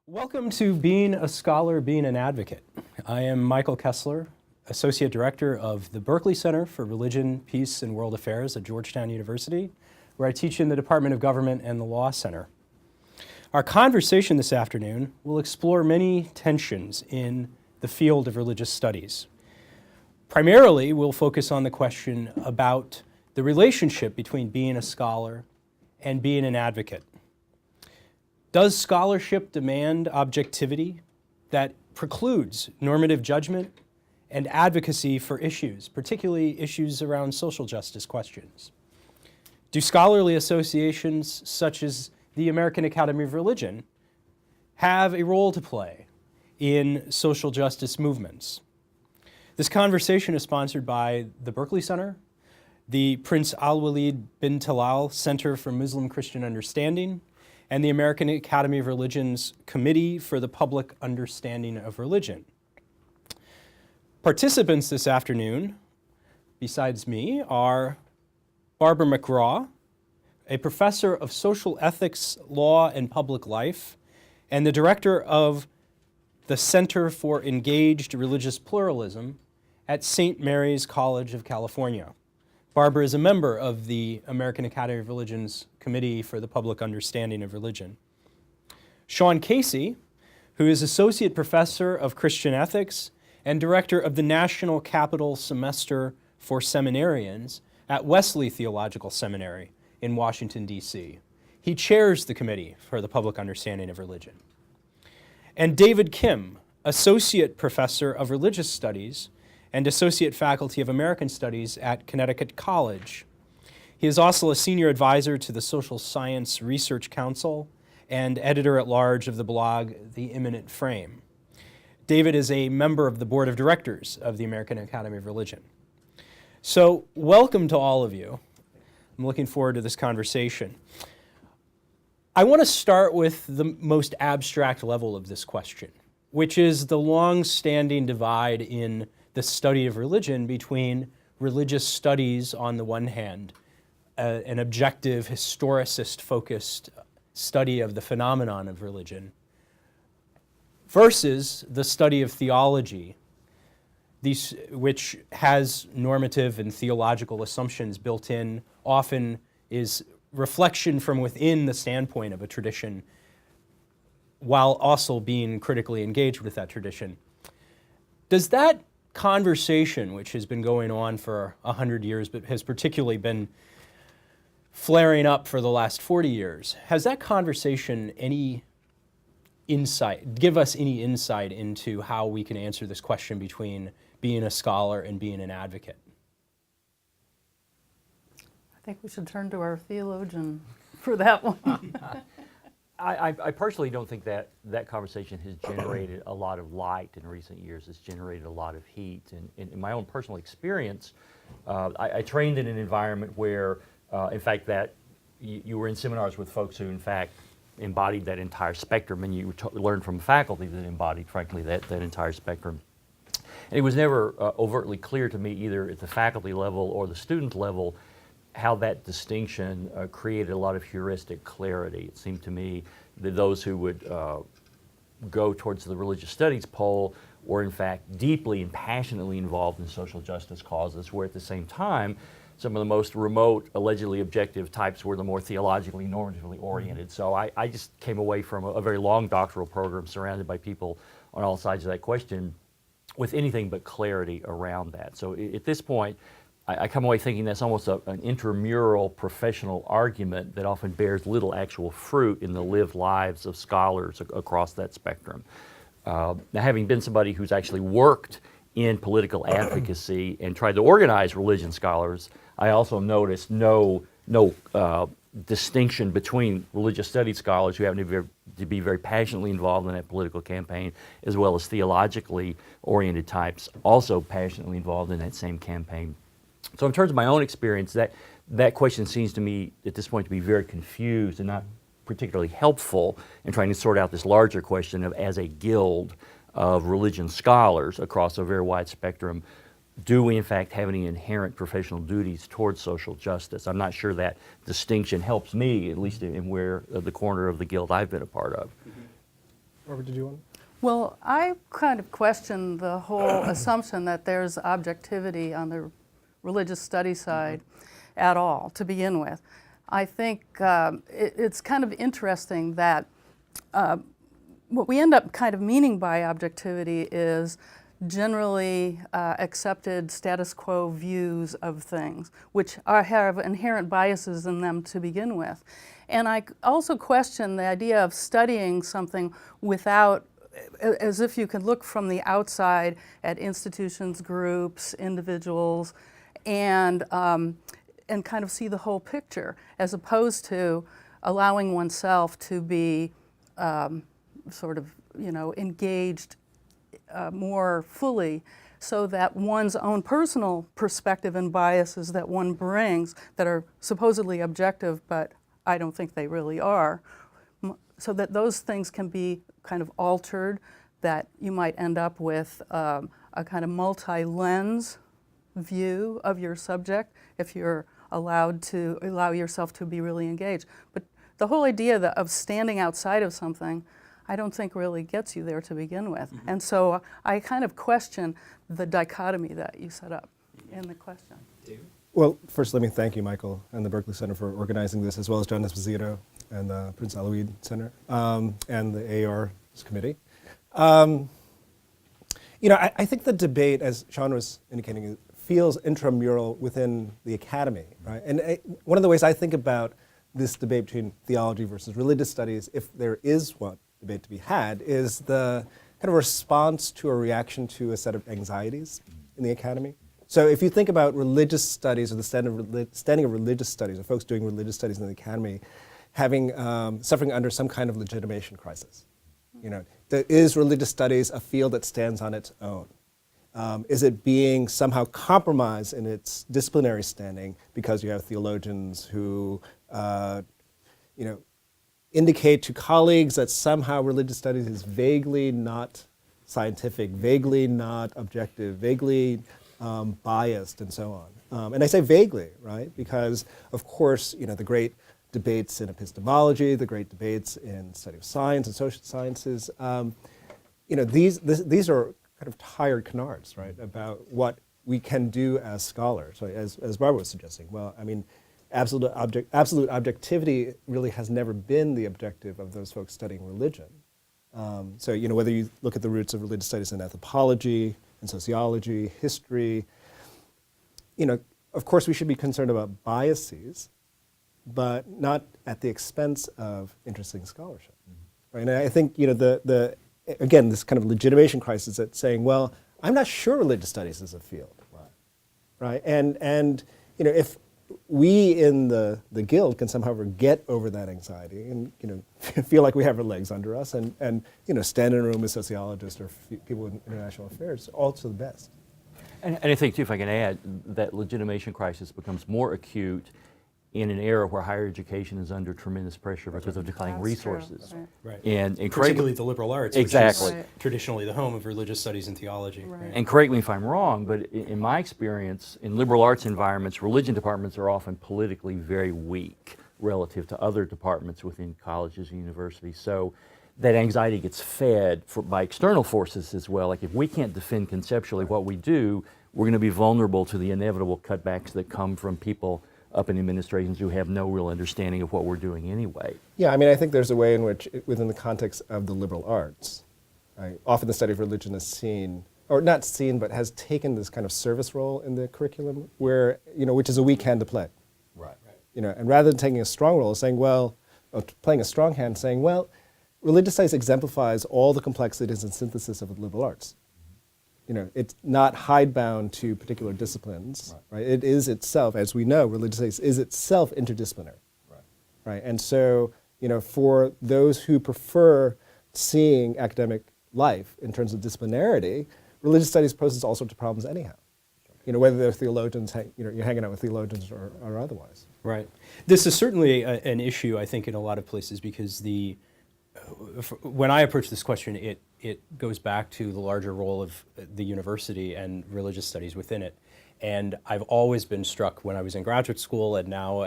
Welcome to Being a Scholar, Being an Advocate. I am Michael Kessler, Associate Director of the Berkley Center for Religion, Peace, and World Affairs at Georgetown University, where I teach in the Department of Government and the Law Center. Our conversation this afternoon will explore many tensions in the field of religious studies. Primarily, we'll focus on the question about the relationship between being a scholar and being an advocate. Does scholarship demand objectivity that precludes normative judgment and advocacy for issues, particularly issues around social justice questions? Do scholarly associations such as the American Academy of Religion have a role to play in social justice movements? This conversation is sponsored by the Berkley Center, the Prince Al-Walid bin Talal Center for Muslim Christian Understanding, and the American Academy of Religion's Committee for the Public Understanding of Religion. Participants this afternoon, besides me, are Barbara McGraw, a professor of social ethics, law, and public life, and the director of the Center for Engaged Religious Pluralism at St. Mary's College of California. Barbara is a member of the American Academy of Religion's Committee for the Public Understanding of Religion. Sean Casey, who is Associate Professor of Christian Ethics and Director of the National Capital Semester for Seminarians at Wesley Theological Seminary in Washington, D.C. He chairs the Committee for the Public Understanding of Religion. And David Kim, Associate Professor of Religious Studies and Associate Faculty of American Studies at Connecticut College. He is also a Senior Advisor to the Social Science Research Council and Editor-at-Large of the blog The Imminent Frame. David is a member of the Board of Directors of the American Academy of Religion. So, welcome to all of you. I'm looking forward to this conversation. I want to start with the most abstract level of this question, which is the long-standing divide in the study of religion between religious studies on the one hand, an objective, historicist-focused study of the phenomenon of religion, versus the study of theology, which has normative and theological assumptions built in, often is reflection from within the standpoint of a tradition, while also being critically engaged with that tradition. Does that conversation, which has been going on for 100 years, but has particularly been flaring up for the last 40 years, has that conversation give us any insight into how we can answer this question between being a scholar and being an advocate? I think we should turn to our theologian for that one. I personally don't think that conversation has generated a lot of light in recent years. It's generated a lot of heat. And in my own personal experience, I trained in an environment where, in fact, that you were in seminars with folks who, in fact, embodied that entire spectrum, and you learned from faculty that embodied, frankly, that entire spectrum. And it was never overtly clear to me, either at the faculty level or the student level, how that distinction created a lot of heuristic clarity. It seemed to me that those who would go towards the religious studies pole were in fact deeply and passionately involved in social justice causes, where at the same time some of the most remote, allegedly objective types were the more theologically, normatively oriented. So I just came away from a very long doctoral program surrounded by people on all sides of that question with anything but clarity around that. So at this point, I come away thinking that's almost an intramural professional argument that often bears little actual fruit in the lived lives of scholars across that spectrum. Now, having been somebody who's actually worked in political advocacy and tried to organize religion scholars, I also noticed no distinction between religious studies scholars who happen to be very passionately involved in that political campaign, as well as theologically oriented types also passionately involved in that same campaign. So in terms of my own experience, that question seems to me at this point to be very confused and not particularly helpful in trying to sort out this larger question of, as a guild of religion scholars across a very wide spectrum, do we in fact have any inherent professional duties towards social justice? I'm not sure that distinction helps me, at least in where the corner of the guild I've been a part of. Robert, did you want? Well, I kind of question the whole assumption that there's objectivity on the religious study side at all, to begin with. I think it's kind of interesting that what we end up kind of meaning by objectivity is generally accepted status quo views of things, which have inherent biases in them to begin with. And I also question the idea of studying something without, as if you could look from the outside at institutions, groups, individuals, and kind of see the whole picture, as opposed to allowing oneself to be sort of, engaged more fully, so that one's own personal perspective and biases that one brings that are supposedly objective, but I don't think they really are, so that those things can be kind of altered, that you might end up with a kind of multi-lens view of your subject if you're allow yourself to be really engaged. But the whole idea of standing outside of something, I don't think really gets you there to begin with. Mm-hmm. And so I kind of question the dichotomy that you set up in the question. David? Well, first let me thank you, Michael, and the Berkley Center for organizing this, as well as John Esposito and the Prince Aloid Center and the AR's committee. I think the debate, as Sean was indicating, feels intramural within the academy, right? And one of the ways I think about this debate between theology versus religious studies, if there is one debate to be had, is the kind of response to or reaction to a set of anxieties in the academy. So if you think about religious studies or the standing of religious studies, or folks doing religious studies in the academy, having suffering under some kind of legitimation crisis. Is religious studies a field that stands on its own? Is it being somehow compromised in its disciplinary standing because you have theologians who, indicate to colleagues that somehow religious studies is vaguely not scientific, vaguely not objective, vaguely biased, and so on. And I say vaguely, right? Because, of course, the great debates in epistemology, the great debates in study of science and social sciences, these are kind of tired canards, right, about what we can do as scholars. So as Barbara was suggesting, well, I mean, absolute objectivity really has never been the objective of those folks studying religion. So whether you look at the roots of religious studies in anthropology, in sociology, history, of course we should be concerned about biases, but not at the expense of interesting scholarship. Mm-hmm. Right? And I think again, this kind of legitimation crisis that's saying, well, I'm not sure religious studies is a field, right? And if we in the Guild can somehow get over that anxiety and feel like we have our legs under us and stand in a room with sociologists or people in international affairs, all to the best. And I think too, if I can add, that legitimation crisis becomes more acute in an era where higher education is under tremendous pressure because of declining resources. True. Right. And particularly the liberal arts, exactly. which is traditionally the home of religious studies and theology. Right. And correct me if I'm wrong, but in my experience, in liberal arts environments, religion departments are often politically very weak relative to other departments within colleges and universities. So that anxiety gets fed by external forces as well. Like if we can't defend conceptually what we do, we're going to be vulnerable to the inevitable cutbacks that come from people up in administrations who have no real understanding of what we're doing anyway. Yeah, I mean, I think there's a way in which, within the context of the liberal arts, right, often the study of religion is seen, or not seen, but has taken this kind of service role in the curriculum, where which is a weak hand to play. Right. And rather than taking a strong role, saying, playing a strong hand, saying, well, religious studies exemplifies all the complexities and synthesis of the liberal arts. It's not hidebound to particular disciplines, right? It is itself, as we know, religious studies is itself interdisciplinary, right? And so, for those who prefer seeing academic life in terms of disciplinarity, religious studies poses all sorts of problems anyhow. Whether they're theologians, you're hanging out with theologians or otherwise. Right. This is certainly an issue, I think, in a lot of places because when I approach this question, it goes back to the larger role of the university and religious studies within it. And I've always been struck when I was in graduate school and now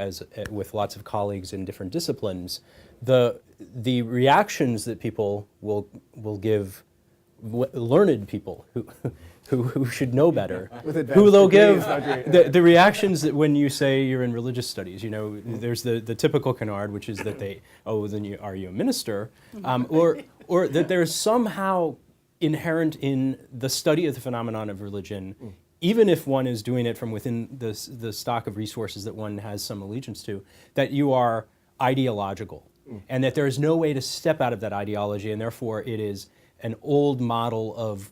with lots of colleagues in different disciplines the reactions that people will give, learned people who should know better, who they'll give the reactions that when you say you're in religious studies, you know, there's the typical canard, which is that they, oh, then are you a minister, or that there's somehow inherent in the study of the phenomenon of religion, even if one is doing it from within the stock of resources that one has some allegiance to, that you are ideological, and that there is no way to step out of that ideology, and therefore it is an old model of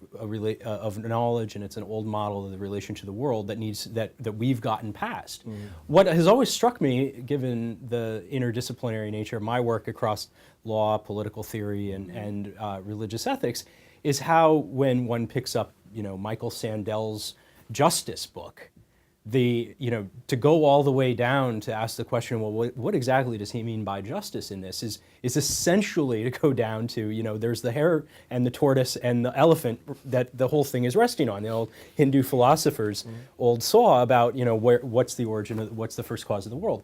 knowledge, and it's an old model of the relation to the world that we've gotten past. What has always struck me, given the interdisciplinary nature of my work across law, political theory, and religious ethics, is how when one picks up, you know, Michael Sandel's Justice book, to go all the way down to ask the question, well, what exactly does he mean by justice in this, is essentially to go down to, you know, there's the hare and the tortoise and the elephant that the whole thing is resting on. The old Hindu philosophers' old saw about, you know, what's the origin of, what's the first cause of the world.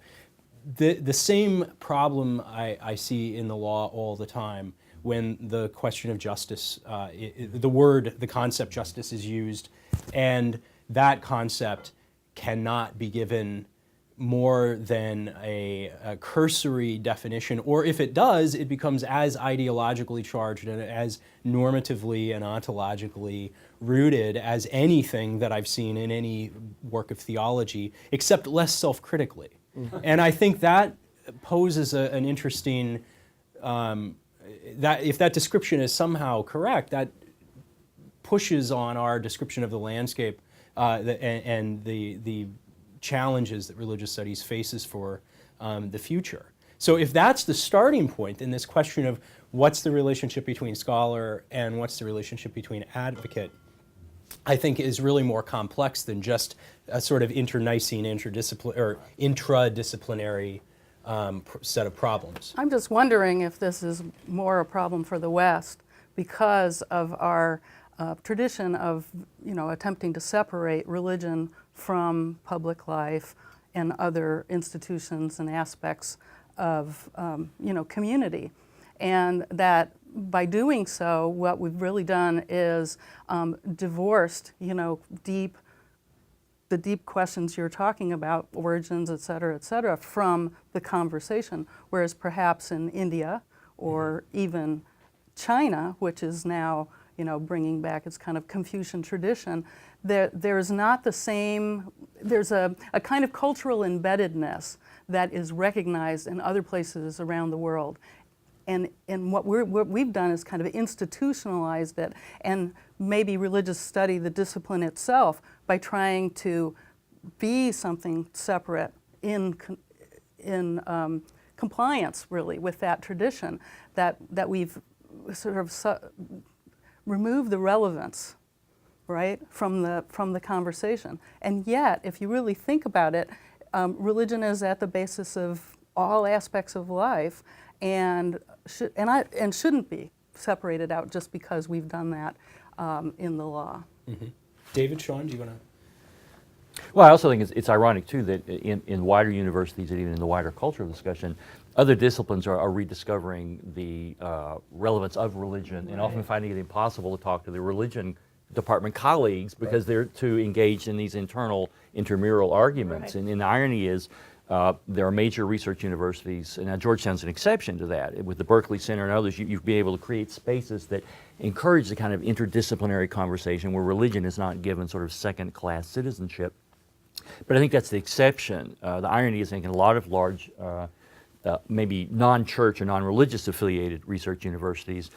The same problem I see in the law all the time when the question of justice, the concept justice is used, and that concept cannot be given more than a cursory definition, or if it does, it becomes as ideologically charged and as normatively and ontologically rooted as anything that I've seen in any work of theology, except less self-critically. And I think that poses an interesting, that if that description is somehow correct, that pushes on our description of the landscape and the challenges that religious studies faces for the future. So if that's the starting point in this question of what's the relationship between scholar and what's the relationship between advocate, I think is really more complex than just a sort of internecine, intradisciplinary set of problems. I'm just wondering if this is more a problem for the West because of our tradition of, you know, attempting to separate religion from public life and other institutions and aspects of, you know, community. And that by doing so, what we've really done is divorced, you know, the deep questions you're talking about, origins, et cetera, from the conversation. Whereas perhaps in India or even China, which is now, you know, bringing back its kind of Confucian tradition, there's not the same, there's a kind of cultural embeddedness that is recognized in other places around the world. And what we've done is kind of institutionalized it, and maybe religious study, the discipline itself, by trying to be something separate in compliance, really, with that tradition, that we've sort of remove the relevance, right, from the conversation. And yet, if you really think about it, religion is at the basis of all aspects of life, and shouldn't be separated out just because we've done that in the law. Mm-hmm. David, Sean, do you want to? Well, I also think it's ironic, too, that in wider universities and even in the wider cultural discussion, other disciplines are rediscovering the relevance of religion, and often finding it impossible to talk to their religion department colleagues because they're too engaged in these internal intramural arguments. And the irony is there are major research universities, and now Georgetown's an exception to that. With the Berkley Center and others, you've been able to create spaces that encourage the kind of interdisciplinary conversation where religion is not given sort of second-class citizenship. But I think that's the exception. The irony is, I think, in a lot of large maybe non-church or non-religious affiliated research universities,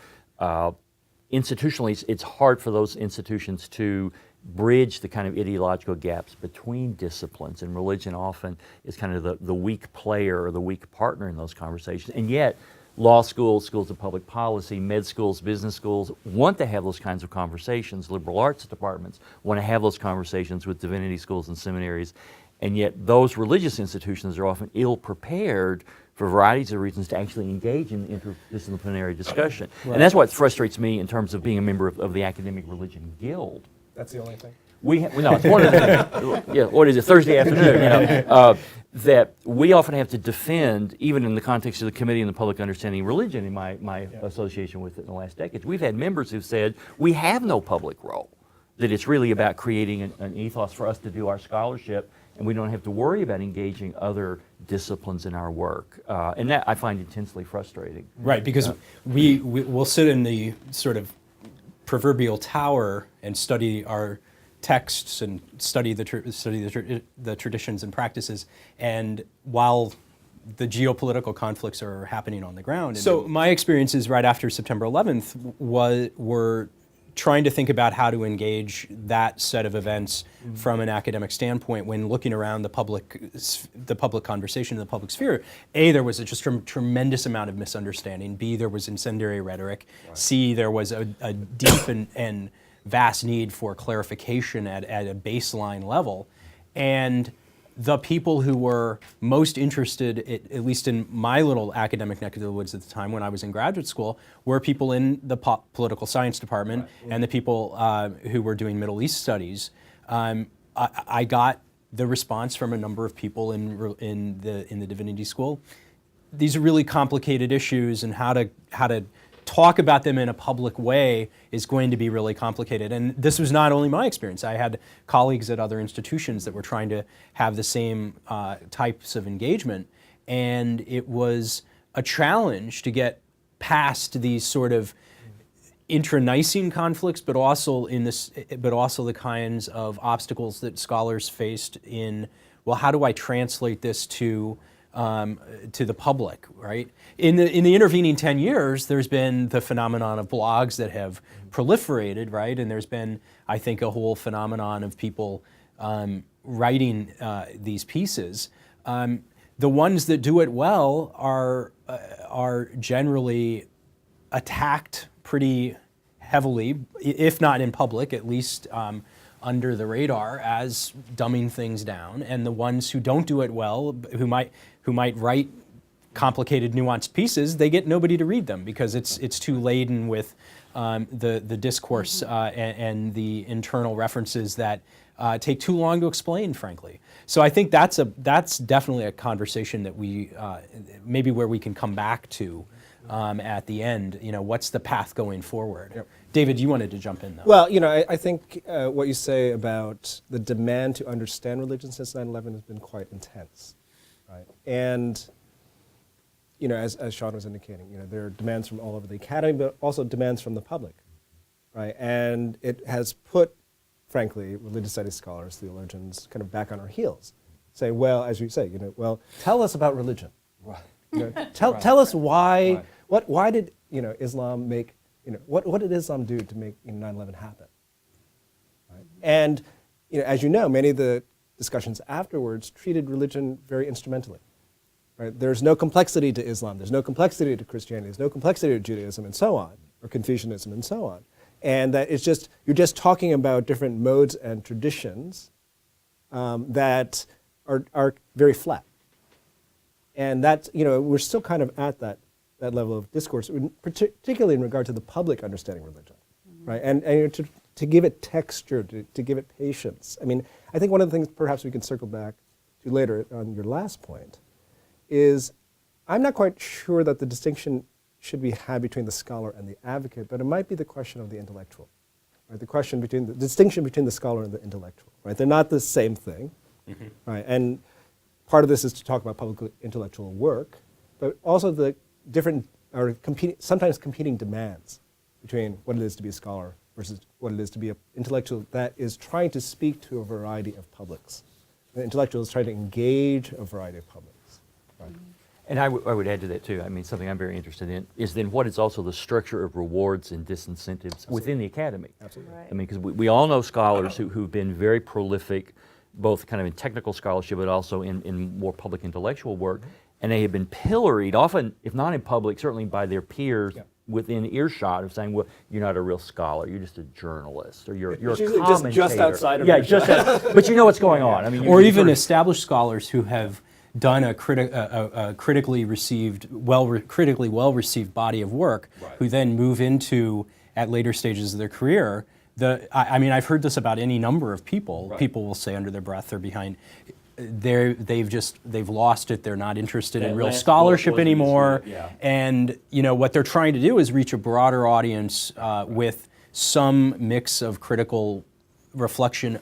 institutionally it's hard for those institutions to bridge the kind of ideological gaps between disciplines, and religion often is kind of the weak player or the weak partner in those conversations. And yet law schools, schools of public policy, med schools, business schools want to have those kinds of conversations. Liberal arts departments want to have those conversations with divinity schools and seminaries. And yet those religious institutions are often ill-prepared for varieties of reasons to actually engage in interdisciplinary discussion. Right. And that's what frustrates me in terms of being a member of the Academic Religion Guild. That's the only thing. No, it's one of the things. Yeah, what is it, Thursday afternoon? That we often have to defend, even in the context of the Committee on the Public Understanding of Religion, in my association with it in the last decades, we've had members who've said we have no public role, that it's really about creating an ethos for us to do our scholarship, and we don't have to worry about engaging other disciplines in our work. And that I find intensely frustrating. Right, because we'll sit in the sort of proverbial tower and study our texts and study the traditions and practices, and while the geopolitical conflicts are happening on the ground. So my experiences right after September 11th were trying to think about how to engage that set of events from an academic standpoint when looking around the public conversation in the public sphere. A, there was just a tremendous amount of misunderstanding. B, there was incendiary rhetoric. Right. C, there was a deep and vast need for clarification at a baseline level. And the people who were most interested, at least in my little academic neck of the woods at the time when I was in graduate school, were people in the political science department, right, and the people who were doing Middle East studies. I got the response from a number of people in the divinity school. These are really complicated issues, and how to talk about them in a public way is going to be really complicated. And this was not only my experience. I had colleagues at other institutions that were trying to have the same types of engagement. And it was a challenge to get past these sort of intra-Nicene conflicts, but also the kinds of obstacles that scholars faced in, well, how do I translate this to the public, right? In the intervening 10 years, there's been the phenomenon of blogs that have proliferated, right? And there's been, I think, a whole phenomenon of people writing these pieces. The ones that do it well are generally attacked pretty heavily, if not in public, at least under the radar, as dumbing things down. And the ones who don't do it well, who might write complicated, nuanced pieces, they get nobody to read them because it's too laden with the discourse and the internal references that take too long to explain, frankly. So I think that's definitely a conversation that we maybe where we can come back to at the end. You know, what's the path going forward? Yep. David, you wanted to jump in, though. Well, you know, I think what you say about the demand to understand religion since 9/11 has been quite intense, right? And you know, as Sean was indicating, you know, there are demands from all over the academy, but also demands from the public, right? And it has put, frankly, religious studies scholars, theologians, kind of back on our heels, say, well, as you say, you know, well, tell us about religion. Right. You know, tell us why. Right. Why did, you know, Islam make, you know, what did Islam do to make, you know, 9/11 happen? Right? And you know, as you know, many of the discussions afterwards treated religion very instrumentally. Right? There's no complexity to Islam. There's no complexity to Christianity. There's no complexity to Judaism, and so on, or Confucianism, and so on. And that it's just, you're just talking about different modes and traditions that are very flat. And that's, you know, we're still kind of at that level of discourse, particularly in regard to the public understanding religion, right? And to give it texture, to give it patience. I mean, I think one of the things perhaps we can circle back to later on your last point is, I'm not quite sure that the distinction should be had between the scholar and the advocate, but it might be the question of the intellectual, right? The distinction between the scholar and the intellectual, right? They're not the same thing, right? And part of this is to talk about public intellectual work, but also the different, or sometimes competing demands between what it is to be a scholar versus what it is to be an intellectual that is trying to speak to a variety of publics. The intellectual is trying to engage a variety of publics. Right. And I would add to that too. I mean, something I'm very interested in is then what is also the structure of rewards and disincentives Absolutely. Within the academy. Absolutely. Right. I mean, because we all know scholars who've been very prolific, both kind of in technical scholarship, but also in more public intellectual work, and they have been pilloried, often, if not in public, certainly by their peers within earshot of saying, well, you're not a real scholar, you're just a journalist, or you're a commentator. Just outside of but you know what's going on. I mean, or even established scholars who have done a critically well received body of work, who then move into, at later stages of their career, I mean, I've heard this about any number of people. Right. People will say under their breath they're behind. They've lost it. They're not interested in That real last scholarship bullet was anymore. misread, yeah. And what they're trying to do is reach a broader audience with some mix of critical reflection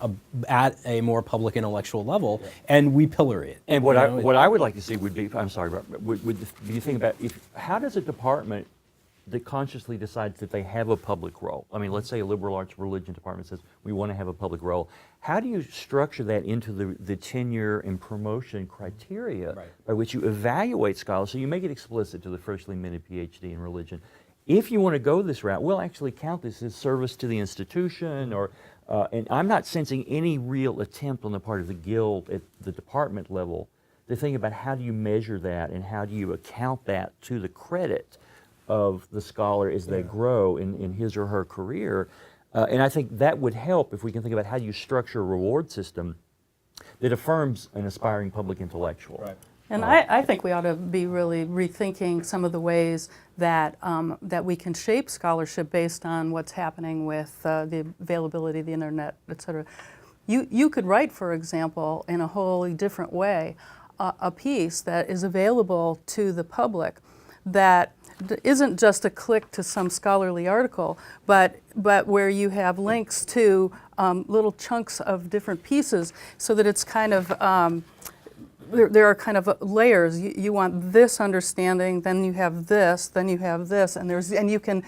at a more public intellectual level, and we pillar it. And what I would like to see would be, I'm sorry, would you think about how does a department that consciously decides that they have a public role? I mean, let's say a liberal arts religion department says we want to have a public role. How do you structure that into the tenure and promotion criteria by which you evaluate scholars? So you make it explicit to the freshly minted PhD in religion. If you want to go this route, we'll actually count this as service to the institution, or and I'm not sensing any real attempt on the part of the guild at the department level to think about how do you measure that and how do you account that to the credit of the scholar as they grow in his or her career. And I think that would help if we can think about how you structure a reward system that affirms an aspiring public intellectual. Right. And I think we ought to be really rethinking some of the ways that that we can shape scholarship based on what's happening with the availability of the internet, et cetera. You could write, for example, in a wholly different way, a piece that is available to the public that isn't just a click to some scholarly article, but where you have links to little chunks of different pieces, so that it's kind of there are kind of layers. You want this understanding, then you have this, then you have this, and you can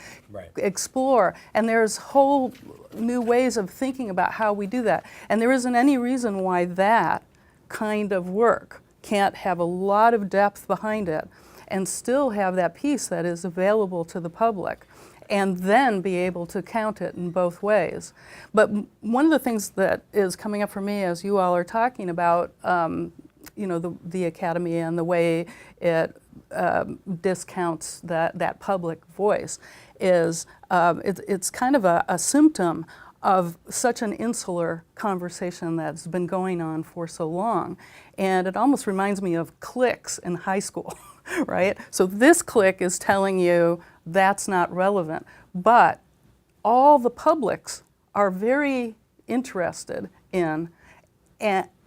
explore. And there's whole new ways of thinking about how we do that. And there isn't any reason why that kind of work can't have a lot of depth behind it and still have that piece that is available to the public, and then be able to count it in both ways. But one of the things that is coming up for me as you all are talking about the academy and the way it discounts that public voice is it's kind of a symptom of such an insular conversation that's been going on for so long. And it almost reminds me of cliques in high school, right? So this clique is telling you that's not relevant, but all the publics are very interested in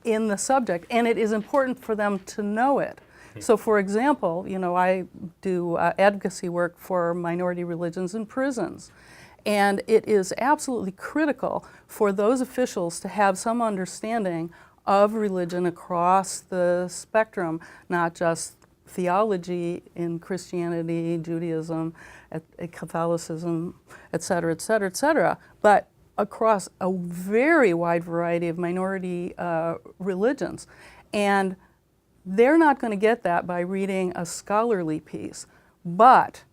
the subject, and it is important for them to know it. So for example, I do advocacy work for minority religions in prisons. And it is absolutely critical for those officials to have some understanding of religion across the spectrum, not just theology in Christianity, Judaism, Catholicism, et cetera, et cetera, et cetera, but across a very wide variety of minority religions. And they're not going to get that by reading a scholarly piece, but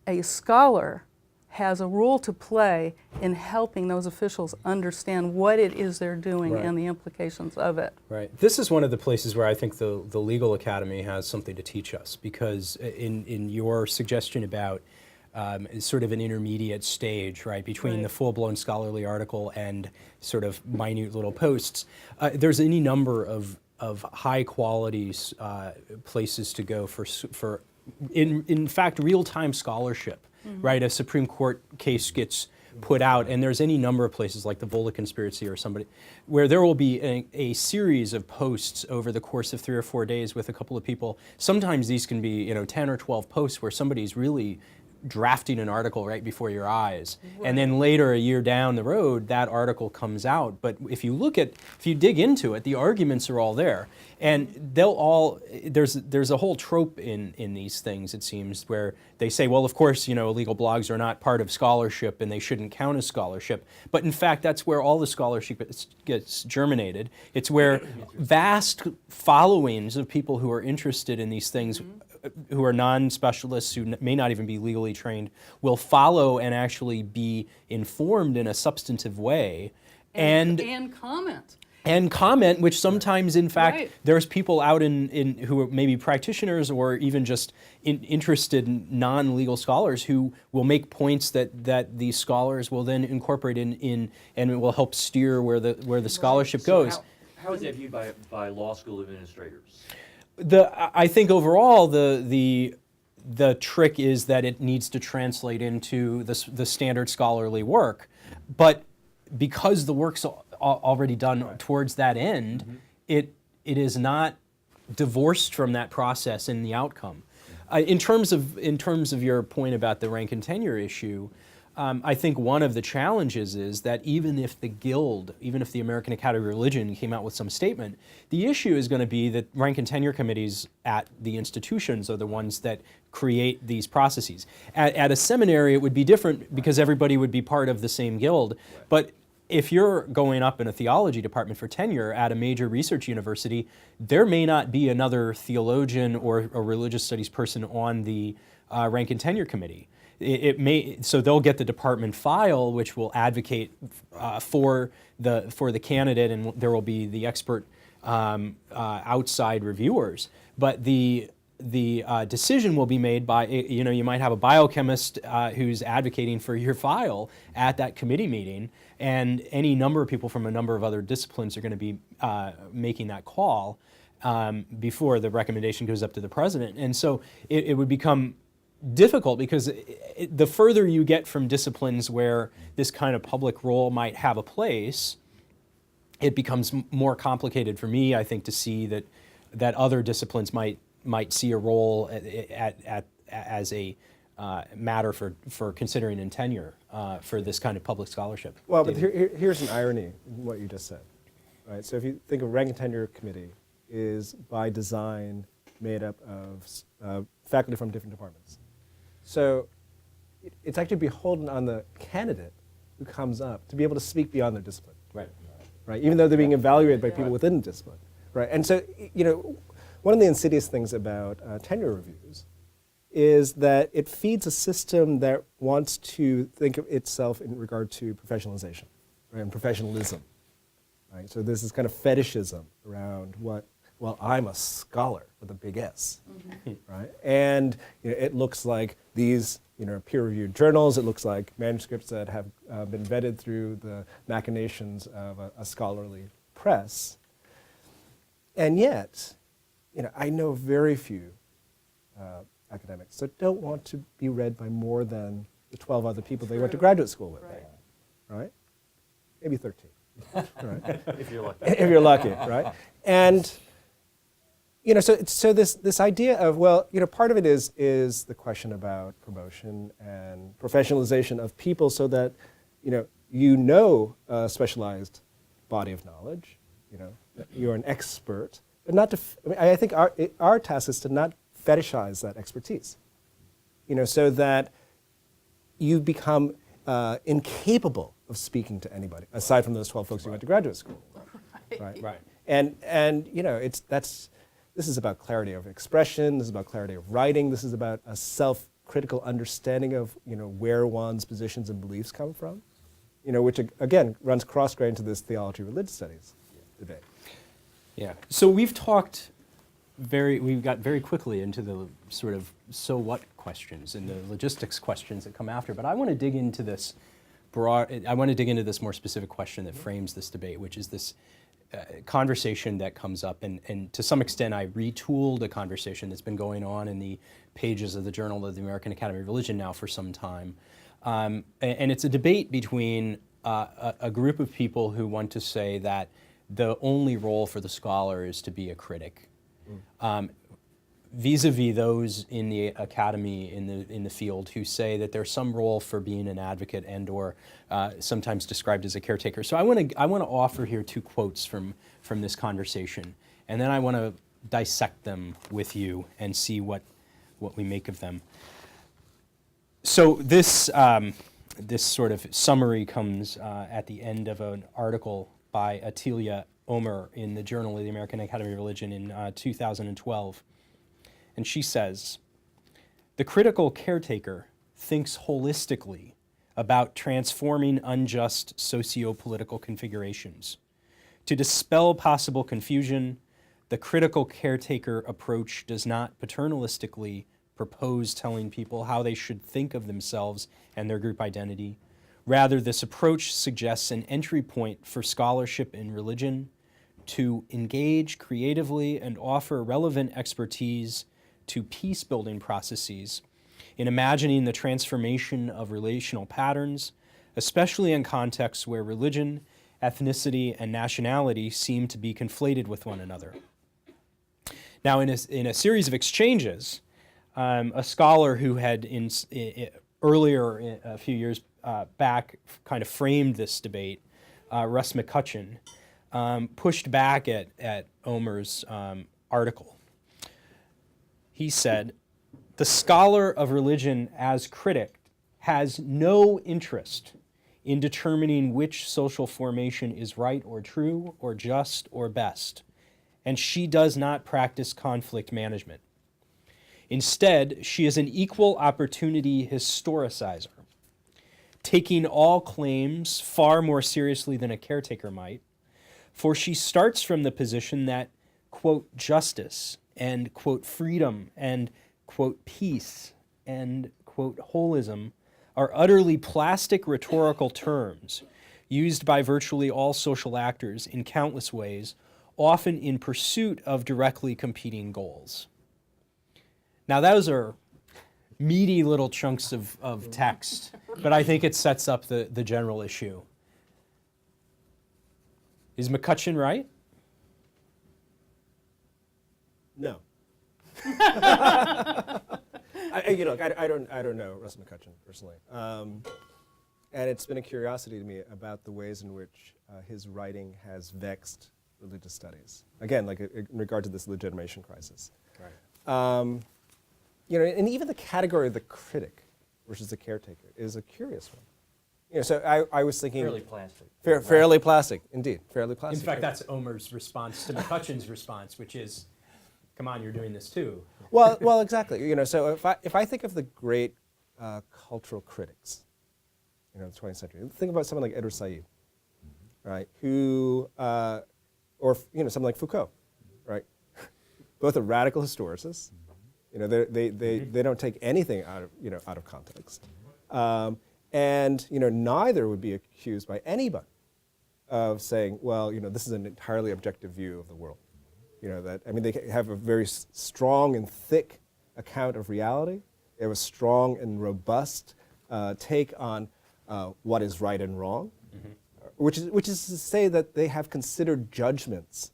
a scholar has a role to play in helping those officials understand what it is they're doing and the implications of it. Right. This is one of the places where I think the Legal Academy has something to teach us, because in your suggestion about sort of an intermediate stage, right, between the full-blown scholarly article and sort of minute little posts, there's any number of high-quality places to go for in fact, real-time scholarship. Right, a Supreme Court case gets put out, and there's any number of places like the Volta conspiracy or somebody, where there will be a series of posts over the course of 3 or 4 days with a couple of people. Sometimes these can be 10 or 12 posts where somebody's really drafting an article right before your eyes. And then later, a year down the road, that article comes out. But if you dig into it, the arguments are all there. And there's a whole trope in these things, it seems, where they say, well, of course, illegal blogs are not part of scholarship and they shouldn't count as scholarship. But in fact, that's where all the scholarship gets germinated. It's where vast followings of people who are interested in these things, who are non-specialists, who may not even be legally trained, will follow and actually be informed in a substantive way. And comment. And comment, which sometimes, in fact, there's people out in who are maybe practitioners or even just interested non-legal scholars who will make points that these scholars will then incorporate in and it will help steer where the scholarship goes. How is that viewed by law school administrators? I think overall the trick is that it needs to translate into the standard scholarly work, but because the work's already done towards that end, it is not divorced from that process in the outcome. In terms of your point about the rank and tenure issue, I think one of the challenges is that even if the Guild, even if the American Academy of Religion came out with some statement, the issue is going to be that rank and tenure committees at the institutions are the ones that create these processes. At a seminary, it would be different because everybody would be part of the same guild. But if you're going up in a theology department for tenure at a major research university, there may not be another theologian or a religious studies person on the rank and tenure committee. So they'll get the department file, which will advocate for the candidate, and there will be the expert outside reviewers. But the decision will be made by, you might have a biochemist who's advocating for your file at that committee meeting, and any number of people from a number of other disciplines are going to be making that call before the recommendation goes up to the president. And so it would become difficult because the further you get from disciplines where this kind of public role might have a place, it becomes more complicated for me, I think, to see that other disciplines might see a role as a matter for considering in tenure for this kind of public scholarship. Well, but here's an irony in what you just said, right? So if you think of rank and tenure committee is by design made up of faculty from different departments. So it's actually beholden on the candidate who comes up to be able to speak beyond their discipline. Right? Even though they're being evaluated by people within the discipline. Right? And so, one of the insidious things about tenure reviews is that it feeds a system that wants to think of itself in regard to professionalization, right, and professionalism. Right? So there's this kind of fetishism around I'm a scholar with a big S, right? And it looks like these peer-reviewed journals. It looks like manuscripts that have been vetted through the machinations of a scholarly press. And yet, I know very few academics that don't want to be read by more than the 12 other people they went to graduate school with, right? Maybe 13, right? If you're lucky. If you're lucky, right? And so this idea of, part of it is the question about promotion and professionalization of people so that, a specialized body of knowledge, you're an expert, but not to, I think our task is to not fetishize that expertise, so that you become incapable of speaking to anybody, aside from those 12 folks who went to graduate school. Right. And this is about clarity of expression, this is about clarity of writing, this is about a self-critical understanding of where one's positions and beliefs come from, which again runs cross-grain to this theology religious studies debate. Yeah. So we got very quickly into the sort of so what questions and the logistics questions that come after, but I want to dig into this more specific question that frames this debate, which is this conversation that comes up, and to some extent I retooled a conversation that's been going on in the pages of the Journal of the American Academy of Religion now for some time. And it's a debate between a group of people who want to say that the only role for the scholar is to be a critic, vis-a-vis those in the academy, in the field, who say that there's some role for being an advocate and/or sometimes described as a caretaker. So I want to offer here two quotes from this conversation, and then I want to dissect them with you and see what we make of them. So this sort of summary comes at the end of an article by Atilia Omer in the Journal of the American Academy of Religion in 2012. And she says, "The critical caretaker thinks holistically about transforming unjust socio-political configurations. To dispel possible confusion, the critical caretaker approach does not paternalistically propose telling people how they should think of themselves and their group identity. Rather, this approach suggests an entry point for scholarship in religion to engage creatively and offer relevant expertise to peace-building processes in imagining the transformation of relational patterns, especially in contexts where religion, ethnicity, and nationality seem to be conflated with one another. Now, in a series of exchanges, a scholar who had earlier, a few years back, kind of framed this debate, Russ McCutcheon, pushed back at Omer's article. He said, "The scholar of religion as critic has no interest in determining which social formation is right or true or just or best, and she does not practice conflict management. Instead, she is an equal opportunity historicizer, taking all claims far more seriously than a caretaker might, for she starts from the position that, quote, justice and, quote, freedom and, quote, peace and, quote, holism are utterly plastic rhetorical terms used by virtually all social actors in countless ways, often in pursuit of directly competing goals." Now, those are meaty little chunks of text, but I think it sets up the general issue. Is McCutcheon right? No. I don't know Russ McCutcheon personally, and it's been a curiosity to me about the ways in which his writing has vexed religious studies. Again, like in regard to this legitimation crisis. Right. And even the category of the critic versus the caretaker is a curious one. So I was thinking Fairly plastic. fairly plastic, indeed, fairly In plastic. fact, that's Omer's response to McCutcheon's response, which is, come on, you're doing this too. Well, exactly. So if I think of the great cultural critics, of the 20th century, think about someone like Edward Said, right? Who, or someone like Foucault, right? Both are radical historicists. They don't take anything out of context, and neither would be accused by anybody of saying, well, this is an entirely objective view of the world. They have a very strong and thick account of reality. They have a strong and robust take on what is right and wrong, which is to say that they have considered judgments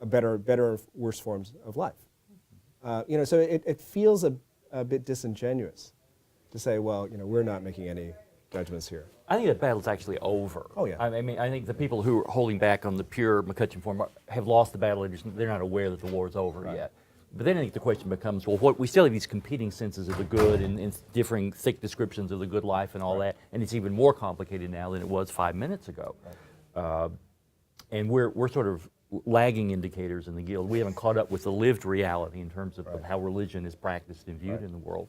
better or worse forms of life. So it feels a bit disingenuous to say, well, we're not making any judgments here. I think that battle's actually over. Oh, yeah. I think the people who are holding back on the pure McCutcheon form have lost the battle. They're not aware that the war's over yet. But then I think the question becomes, well, we still have these competing senses of the good and differing thick descriptions of the good life and all that, and it's even more complicated now than it was 5 minutes ago. And we're sort of lagging indicators in the Guild. We haven't caught up with the lived reality in terms of how religion is practiced and viewed in the world.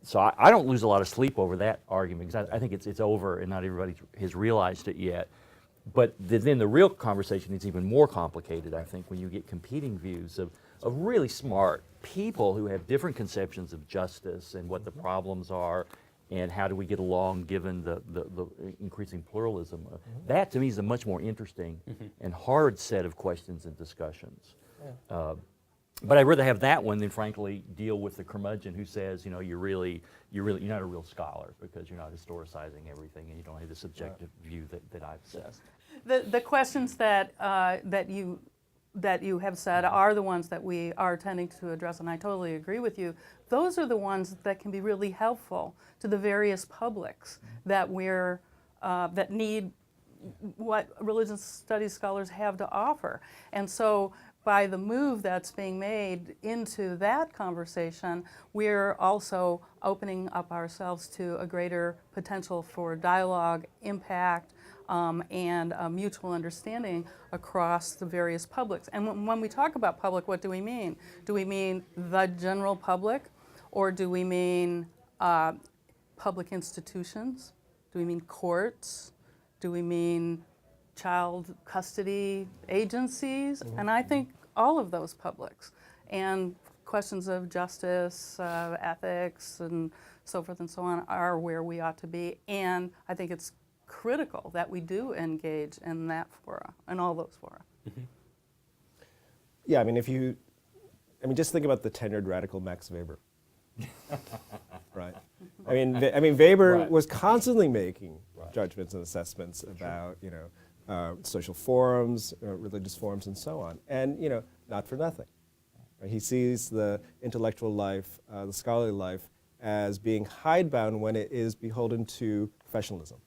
So I don't lose a lot of sleep over that argument, because I think it's over and not everybody has realized it yet. But then the real conversation is even more complicated, I think, when you get competing views of really smart people who have different conceptions of justice and what the problems are and how do we get along given the increasing pluralism. That, to me, is a much more interesting and hard set of questions and discussions. But I'd rather have that one than, frankly, deal with the curmudgeon who says, you're not a real scholar because you're not historicizing everything and you don't have the subjective view that I've assessed. The questions that you have said are the ones that we are tending to address, and I totally agree with you. Those are the ones that can be really helpful to the various publics that that need what religious studies scholars have to offer. And so by the move that's being made into that conversation, we're also opening up ourselves to a greater potential for dialogue, impact, and mutual understanding across the various publics. And when we talk about public, what do we mean? Do we mean the general public, or do we mean public institutions? Do we mean courts? Do we mean child custody agencies? And I think all of those publics, and questions of justice, ethics, and so forth and so on are where we ought to be. And I think it's critical that we do engage in that fora, in all those fora. Yeah, just think about the tenured radical Max Weber. right? I mean, Weber Right. was constantly making judgments and assessments about, social forms, religious forms, and so on. And, not for nothing. Right? He sees the intellectual life, the scholarly life, as being hidebound when it is beholden to professionalism.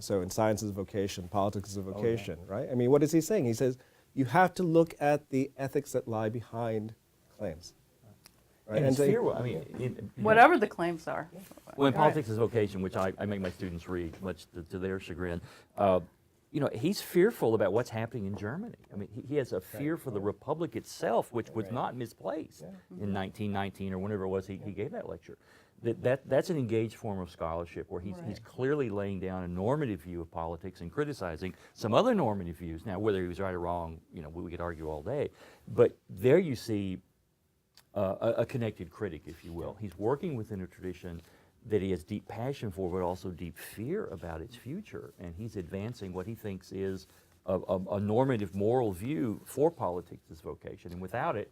So in science is a vocation, politics is a vocation, right? I mean, what is he saying? He says, you have to look at the ethics that lie behind claims. Right? And it's so- fear. I mean, Whatever the claims are. Well, in Right. Politics is Vocation, which I make my students read, much to their chagrin, he's fearful about what's happening in Germany. I mean, he has a fear for the republic itself, which was not misplaced in 1919 or whenever it was he gave that lecture. That's an engaged form of scholarship where he's clearly laying down a normative view of politics and criticizing some other normative views. Now, whether he was right or wrong, we could argue all day. But there you see a connected critic, if you will. He's working within a tradition that he has deep passion for, but also deep fear about its future. And he's advancing what he thinks is a normative moral view for politics as vocation. And without it,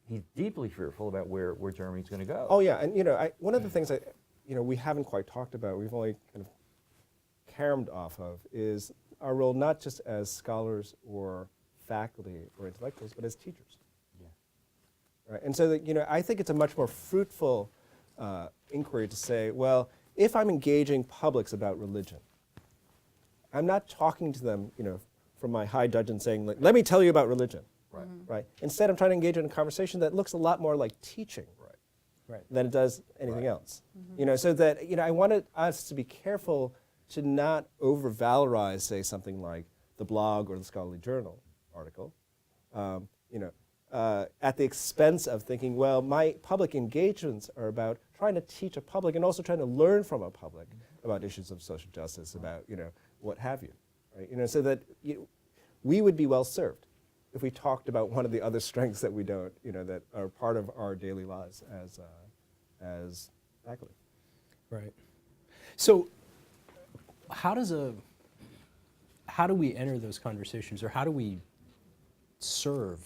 he's deeply fearful about where Germany's going to go. Oh yeah, and one of the things that we haven't quite talked about, we've only kind of caromed off of, is our role not just as scholars or faculty or intellectuals, but as teachers. Yeah. Right, and so that I think it's a much more fruitful inquiry to say, well, if I'm engaging publics about religion, I'm not talking to them, from my high dudgeon saying, like, let me tell you about religion. Right. Right. Instead, I'm trying to engage in a conversation that looks a lot more like teaching than it does anything else. So that I wanted us to be careful to not over-valorize, say, something like the blog or the scholarly journal article, at the expense of thinking, well, my public engagements are about trying to teach a public and also trying to learn from a public about issues of social justice, about what have you, right? So that we would be well served if we talked about one of the other strengths that we don't, that are part of our daily lives as faculty. Right. So how do we enter those conversations, or how do we serve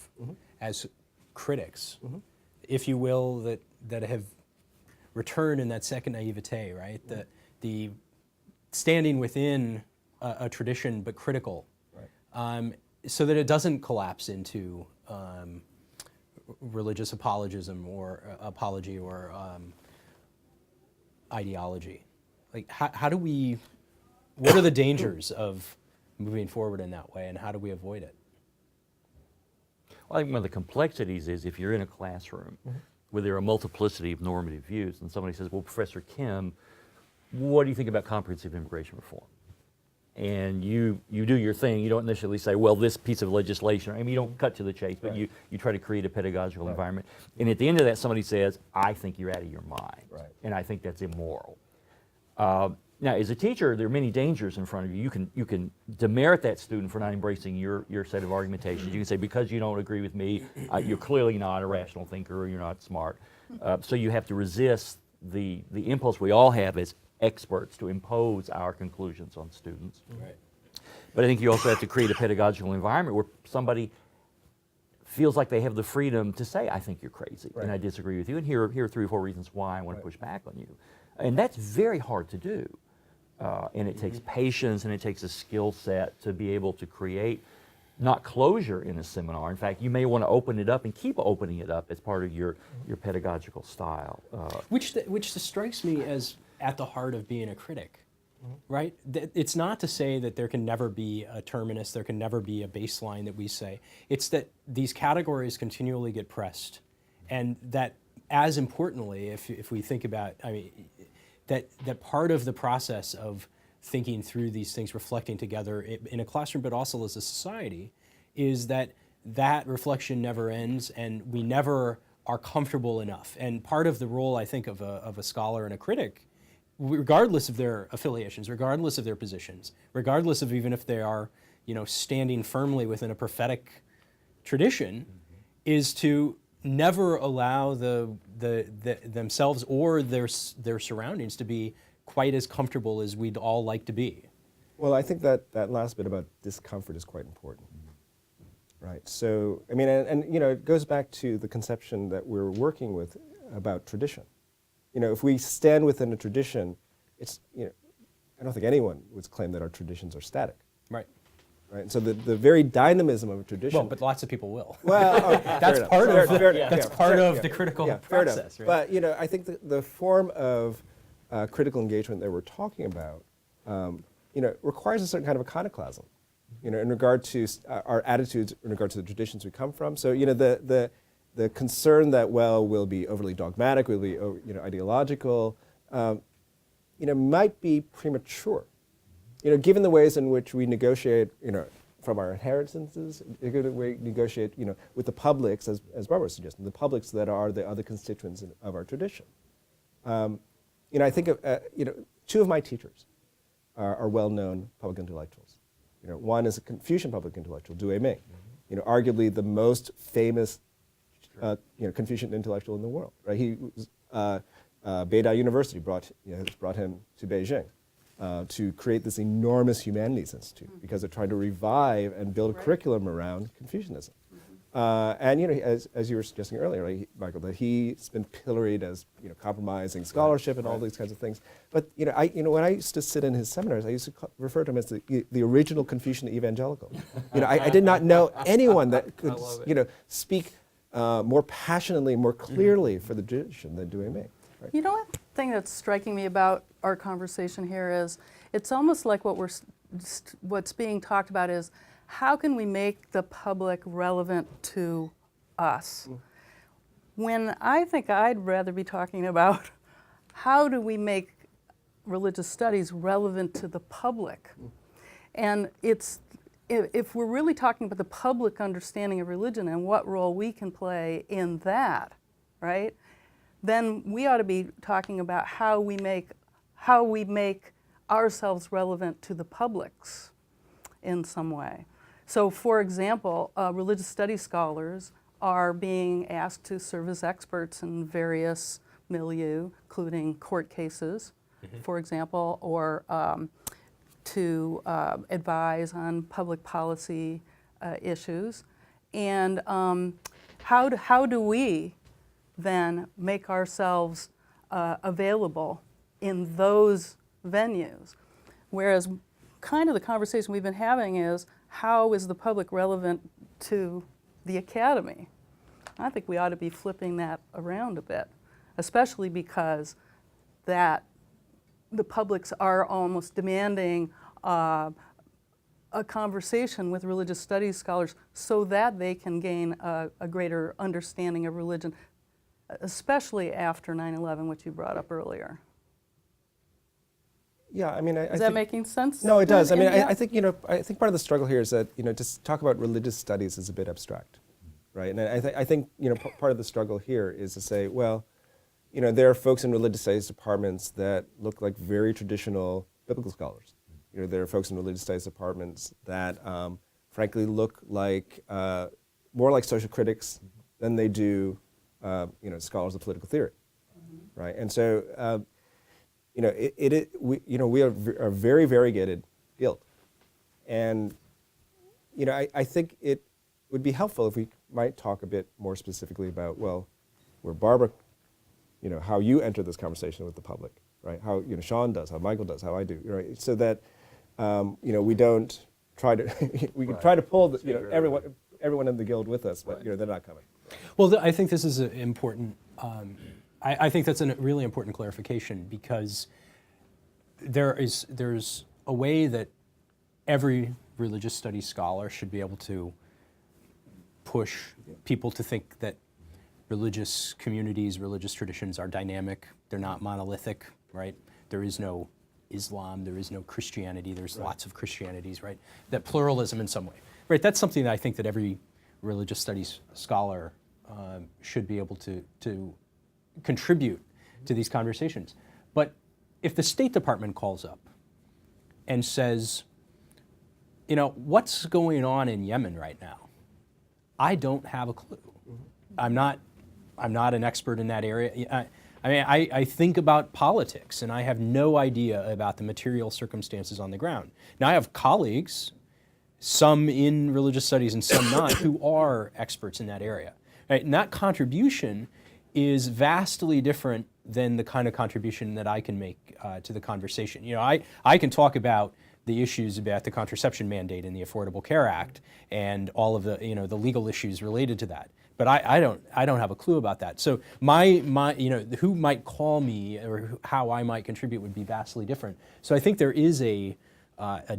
as critics, if you will, that have returned in that second naivete, right? The standing within a tradition but critical, so that it doesn't collapse into religious apologism or apology or ideology. Like, how do we? What are the dangers of moving forward in that way, and how do we avoid it? Well, I think one of the complexities is if you're in a classroom where there are a multiplicity of normative views, and somebody says, well, Professor Kim, what do you think about comprehensive immigration reform? And you do your thing. You don't initially say, well, this piece of legislation, I mean, you don't cut to the chase, but you try to create a pedagogical environment. And at the end of that, somebody says, I think you're out of your mind. Right. And I think that's immoral. Now, as a teacher, there are many dangers in front of you. You can demerit that student for not embracing your set of argumentations. You can say, because you don't agree with me, you're clearly not a rational thinker, or you're not smart. So you have to resist the impulse we all have as experts to impose our conclusions on students. Right. But I think you also have to create a pedagogical environment where somebody feels like they have the freedom to say, I think you're crazy, and I disagree with you, and here are 3 or 4 reasons why I want to push back on you. And that's very hard to do. And it takes patience, and it takes a skill set to be able to create not closure in a seminar. In fact, you may want to open it up and keep opening it up as part of your pedagogical style. Which strikes me as at the heart of being a critic, right? It's not to say that there can never be a terminus, there can never be a baseline that we say. It's that these categories continually get pressed, and that, as importantly, if we think about, I mean, that part of the process of thinking through these things, reflecting together in a classroom, but also as a society, is that reflection never ends, and we never are comfortable enough. And part of the role, I think, of a scholar and a critic, regardless of their affiliations, regardless of their positions, regardless of even if they are, standing firmly within a prophetic tradition, is to never allow themselves or their surroundings to be quite as comfortable as we'd all like to be. Well, I think that last bit about discomfort is quite important. Right. So, I mean, and it goes back to the conception that we're working with about tradition. if we stand within a tradition, it's, I don't think anyone would claim that our traditions are static. Right. Right. And so the very dynamism of a tradition. Well, but lots of people will. Well, That's part of the the critical fair process, enough. right? But I think the form of critical engagement that we're talking about, requires a certain kind of iconoclasm, in regard to our attitudes, in regard to the traditions we come from. So the concern that we'll be overly dogmatic, we'll be ideological, might be premature. Given the ways in which we negotiate, from our inheritances, given the way we negotiate, with the publics, as Barbara was suggesting, the publics that are the other constituents of our tradition. I think of, two of my teachers are well-known public intellectuals. One is a Confucian public intellectual, Du Ming, arguably the most famous, Confucian intellectual in the world. Right? He was, Beida University has brought him to Beijing. To create this enormous humanities institute because they're trying to revive and build a curriculum around Confucianism. And as you were suggesting earlier, right, Michael, that he's been pilloried as compromising scholarship and all these kinds of things. But when I used to sit in his seminars, I used to refer to him as the original Confucian evangelical. I did not know anyone that could speak more passionately, more clearly for the tradition than Du Ming. Right? One thing that's striking me about our conversation here is it's almost like what's being talked about is how can we make the public relevant to us? When I think I'd rather be talking about how do we make religious studies relevant to the public? And if we're really talking about the public understanding of religion and what role we can play in that, right? Then we ought to be talking about how we make ourselves relevant to the publics in some way. So, for example, religious studies scholars are being asked to serve as experts in various milieu, including court cases, for example, or to advise on public policy issues. And how do we then make ourselves available in those venues? Whereas kind of the conversation we've been having is, how is the public relevant to the academy? I think we ought to be flipping that around a bit, especially because that the publics are almost demanding a conversation with religious studies scholars so that they can gain a greater understanding of religion, especially after 9/11, which you brought up earlier. Yeah, I mean, Is that making sense? No, it does. I mean, I think I think part of the struggle here is that to talk about religious studies is a bit abstract, right? And I think part of the struggle here is to say, well, there are folks in religious studies departments that look like very traditional biblical scholars. There are folks in religious studies departments that, frankly, look like more like social critics than they do, scholars of political theory, right? And so. We are a very variegated field, and I think it would be helpful if we might talk a bit more specifically about where Barbara, how you enter this conversation with the public, right? How Sean does, how Michael does, how I do, right? So that we don't try to we can try to pull everyone in the guild with us, but they're not coming. Well, I think this is an important. I think that's a really important clarification, because there's a way that every religious studies scholar should be able to push people to think that religious communities, religious traditions are dynamic. They're not monolithic, right? There is no Islam, there is no Christianity, there's lots of Christianities, right? That pluralism in some way, right? That's something that I think that every religious studies scholar should be able to contribute to these conversations. But if the State Department calls up and says, what's going on in Yemen right now? I don't have a clue. I'm not an expert in that area. I think about politics, and I have no idea about the material circumstances on the ground. Now, I have colleagues, some in religious studies and some not, who are experts in that area. Right? And that contribution is vastly different than the kind of contribution that I can make to the conversation. You know, I can talk about the issues about the contraception mandate in the Affordable Care Act and all of the, you know, the legal issues related to that. But I don't have a clue about that. So my you know, who might call me or how I might contribute would be vastly different. So I think there is a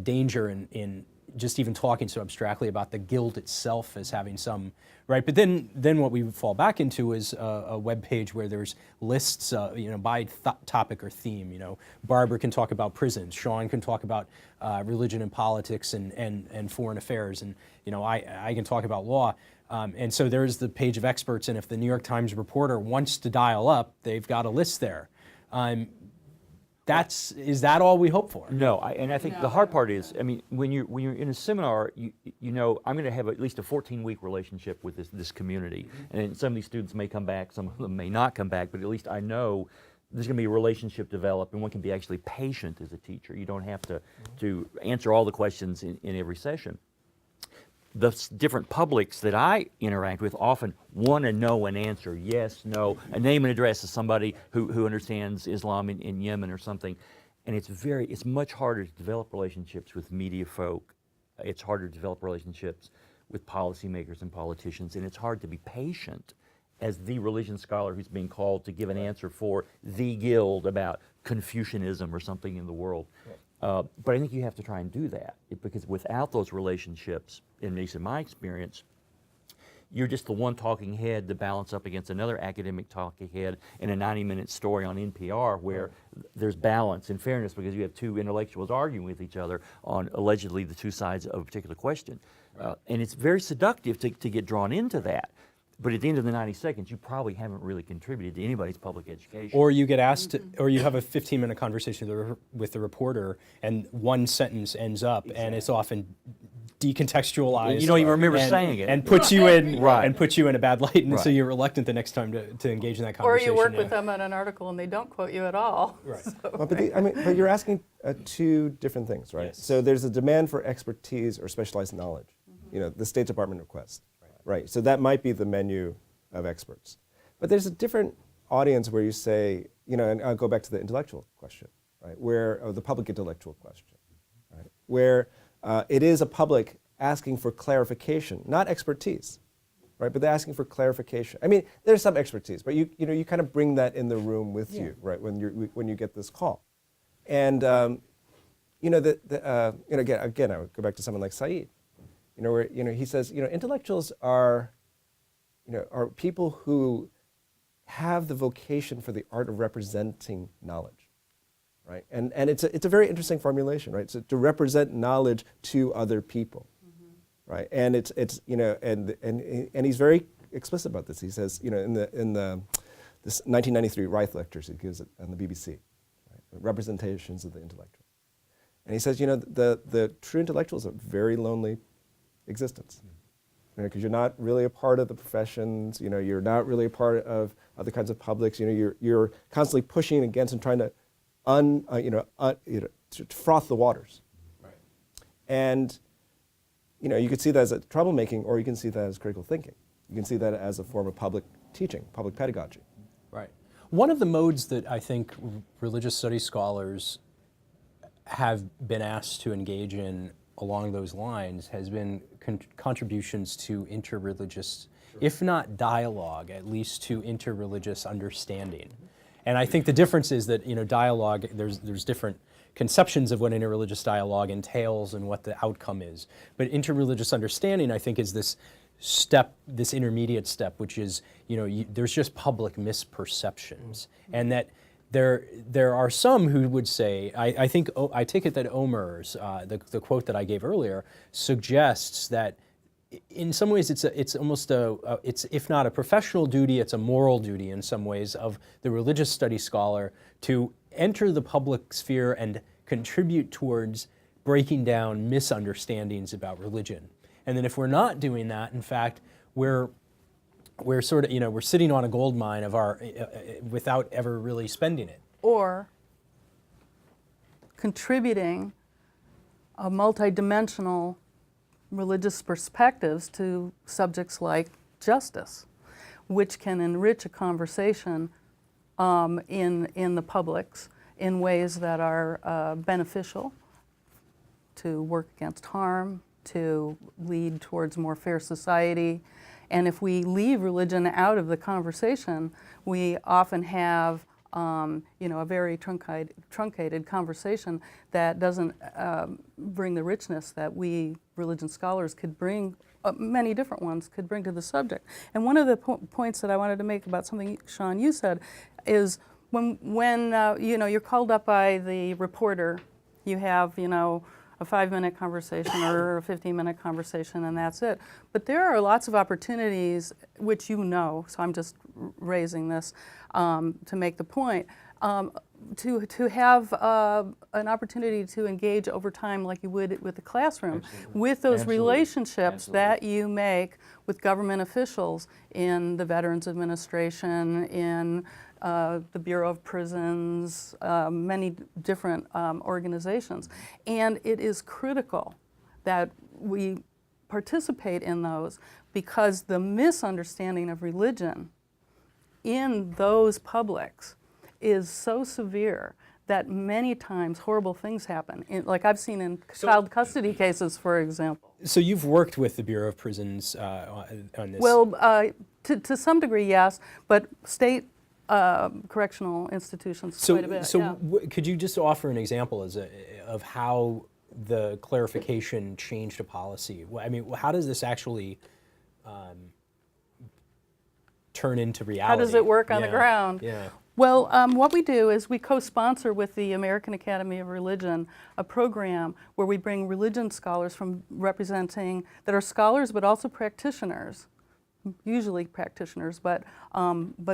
danger in just even talking so abstractly about the guild itself as having some, right? But then what we fall back into is a web page where there's lists, you know, by topic or theme. You know, Barbara can talk about prisons, Sean can talk about religion and politics and foreign affairs, and you know, I can talk about law. And so there's the page of experts, and if the New York Times reporter wants to dial up, they've got a list there. Is that all we hope for? No, and I think the hard part is, I mean, when you're in a seminar, you know, I'm going to have at least a 14-week relationship with this community, and some of these students may come back, some of them may not come back, but at least I know there's going to be a relationship developed, and one can be actually patient as a teacher. You don't have to answer all the questions in every session. The different publics that I interact with often want to know an answer, yes, no, a name and address of somebody who understands Islam in Yemen or something. And it's much harder to develop relationships with media folk. It's harder to develop relationships with policymakers and politicians. And it's hard to be patient as the religion scholar who's being called to give an answer for the guild about Confucianism or something in the world. But I think you have to try and do that, because without those relationships, at least in my experience, you're just the one talking head to balance up against another academic talking head in a 90-minute story on NPR where there's balance and fairness because you have two intellectuals arguing with each other on allegedly the two sides of a particular question. And it's very seductive to get drawn into that. But at the end of the 90 seconds, you probably haven't really contributed to anybody's public education. Or you get asked, to, or you have a 15-minute conversation with the reporter, and one sentence ends up, and it's often decontextualized. You don't even remember saying it, and puts you in Right. and puts you in a bad light, and so Right. you're reluctant the next time to engage in that Or conversation. you work with them on an article and they don't quote you at all. Right. Well, but you're asking two different things, right? Yes. So there's a demand for expertise or specialized knowledge. You know, the State Department request, right? So that might be the menu of experts. But there's a different audience where you say, you know, and I'll go back to the intellectual question, right? Or the public intellectual question, right? Where it is a public asking for clarification, not expertise, right? But they're asking for clarification. I mean, there's some expertise, but you know, you kind of bring that in the room with you, right? When you get this call, and you know, you know, again, I would go back to someone like Said, you know, where he says, you know, intellectuals are people who have the vocation for the art of representing knowledge, right? And it's a very interesting formulation, right? So to represent knowledge to other people, right? And it's you know, and he's very explicit about this. He says, you know, in this 1993 Reith lectures he gives on the BBC, right? Representations of the intellectual, and he says, you know, the true intellectuals are very lonely existence. Because you're not really a part of the professions, you know, you're not really a part of other kinds of publics. You know, you're constantly pushing against and trying to to froth the waters. Right. And you know, you could see that as a troublemaking, or you can see that as critical thinking. You can see that as a form of public teaching, public pedagogy. Right. One of the modes that I think religious studies scholars have been asked to engage in along those lines has been contributions to interreligious, if not dialogue, at least to interreligious understanding. And I think the difference is that, you know, dialogue, there's different conceptions of what interreligious dialogue entails and what the outcome is. But interreligious understanding, I think, is this step, this intermediate step, which is, you know, there's just public misperceptions. And that there are some who would say, I think, I take it that Omer's, the quote that I gave earlier, suggests that in some ways it's almost it's if not a professional duty, it's a moral duty in some ways of the religious studies scholar to enter the public sphere and contribute towards breaking down misunderstandings about religion. And then if we're not doing that, in fact, we're sort of, you know, we're sitting on a gold mine of our, without ever really spending it. Or contributing a multidimensional religious perspectives to subjects like justice, which can enrich a conversation in the publics in ways that are beneficial to work against harm, to lead towards more fair society. And if we leave religion out of the conversation, we often have a very truncated conversation that doesn't bring the richness that we religion scholars could bring, many different ones could bring to the subject. And one of the points that I wanted to make about something, Sean, you said, is when you're called up by the reporter, you have, a 5-minute conversation or a 15-minute conversation, and that's it. But there are lots of opportunities, which so I'm just raising this to make the point, to have an opportunity to engage over time like you would with the classroom, Absolutely. with those Absolutely. relationships Absolutely. that you make with government officials in the Veterans Administration, in the Bureau of Prisons, many different organizations. And it is critical that we participate in those, because the misunderstanding of religion in those publics is so severe that many times horrible things happen, like I've seen in child custody cases, for example. So you've worked with the Bureau of Prisons on this? Well, to some degree, yes, but state correctional institutions quite a bit. So could you just offer an example of how the clarification changed a policy? I mean, how does this actually turn into reality? How does it work on the ground? Yeah. Well, what we do is we co-sponsor with the American Academy of Religion a program where we bring religion scholars that are scholars but also practitioners, usually practitioners, but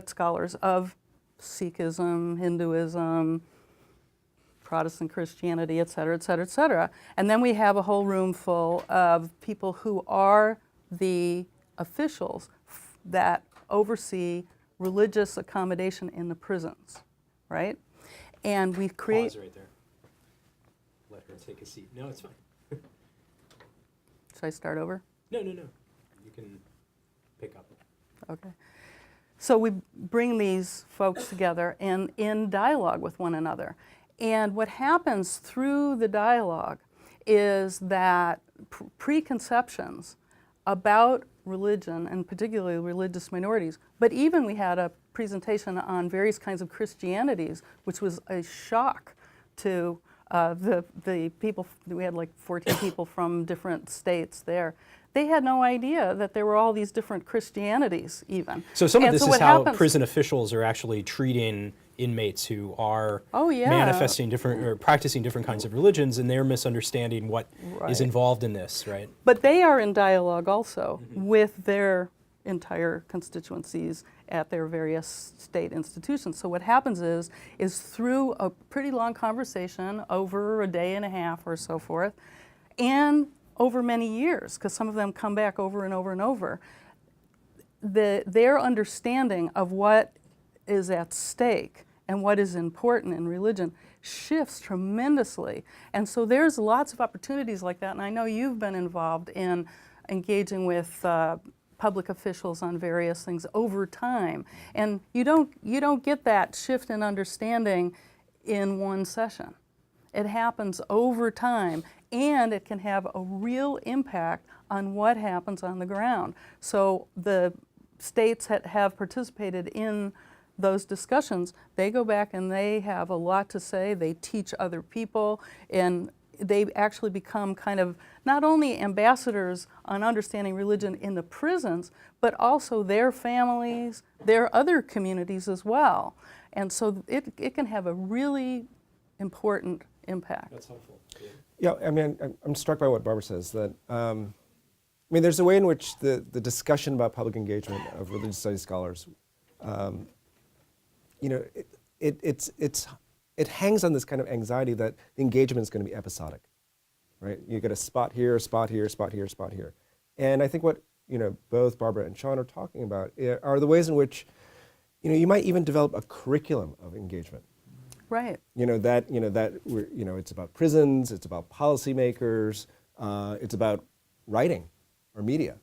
scholars of Sikhism, Hinduism, Protestant Christianity, et cetera, et cetera, et cetera. And then we have a whole room full of people who are the officials that oversee religious accommodation in the prisons, right? And we create... Pause right there. Let her take a seat. No, it's fine. Should I start over? No. You can pick up. Okay. So we bring these folks together and in dialogue with one another. And what happens through the dialogue is that preconceptions about religion, and particularly religious minorities, but even we had a presentation on various kinds of Christianities, which was a shock to the people. We had like 14 people from different states there. They had no idea that there were all these different Christianities even. So some of And this so is what how happens- prison officials are actually treating inmates who are Oh, yeah. manifesting different or practicing different kinds of religions, and they're misunderstanding what is Right. involved in this, right? But they are in dialogue also with their entire constituencies at their various state institutions. So what happens is through a pretty long conversation over a day and a half or so forth, and over many years, because some of them come back over and over and over, their understanding of what is at stake and what is important in religion shifts tremendously. And so there's lots of opportunities like that, and I know you've been involved in engaging with public officials on various things over time. And you don't get that shift in understanding in one session. It happens over time, and it can have a real impact on what happens on the ground. So the states that have participated in those discussions, they go back and they have a lot to say. They teach other people, and they actually become kind of not only ambassadors on understanding religion in the prisons, but also their families, their other communities as well. And so it can have a really important impact. That's helpful. Yeah, I mean, I'm struck by what Barbara says, that, I mean, there's a way in which the discussion about public engagement of religious studies scholars, it hangs on this kind of anxiety that the engagement is going to be episodic, right? You get a spot here, spot here, spot here, spot here. And I think what, both Barbara and Sean are talking about are the ways in which, you might even develop a curriculum of engagement. Right. It's about prisons, it's about policymakers, it's about writing or media.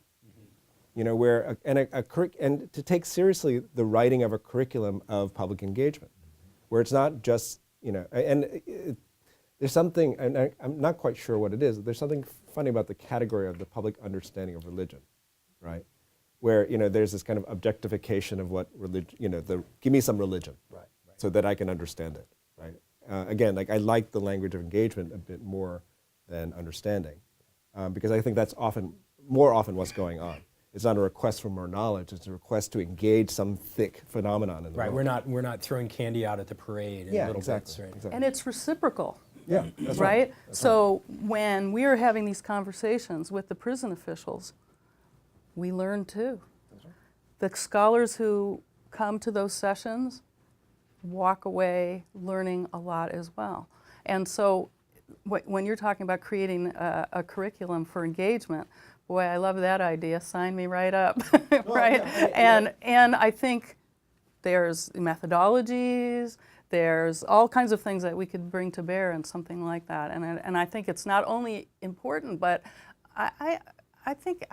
where and to take seriously the writing of a curriculum of public engagement, where it's not just there's something, and I'm not quite sure what it is. There's something funny about the category of the public understanding of religion, right? Where there's this kind of objectification of what religion, give me some religion, Right. so that I can understand it, right? Again, like I like the language of engagement a bit more than understanding, because I think that's more often what's going on. It's not a request for more knowledge; it's a request to engage some thick phenomenon in the Right. world. We're not throwing candy out at the parade in little bits, right? Exactly. And it's reciprocal. Yeah, that's right? That's So when we are having these conversations with the prison officials, we learn too. The scholars who come to those sessions walk away learning a lot as well. And so when you're talking about creating a curriculum for engagement, boy, I love that idea. Sign me right up, right? And I think there's methodologies, there's all kinds of things that we could bring to bear in something like that. And I think it's not only important, but I think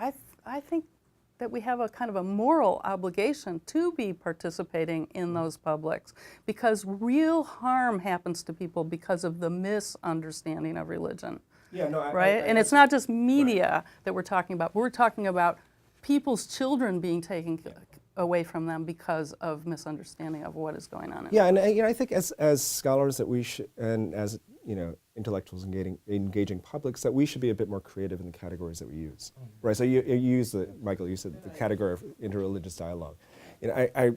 that we have a kind of a moral obligation to be participating in those publics, because real harm happens to people because of the misunderstanding of religion. Yeah, no, Right? And it's not just media that we're talking about. We're talking about people's children being taken away from them because of misunderstanding of what is going on. Yeah, and I think as scholars that we should, and as intellectuals engaging publics, that we should be a bit more creative in the categories that we use. Right. So you use Michael. You said the category of interreligious dialogue. I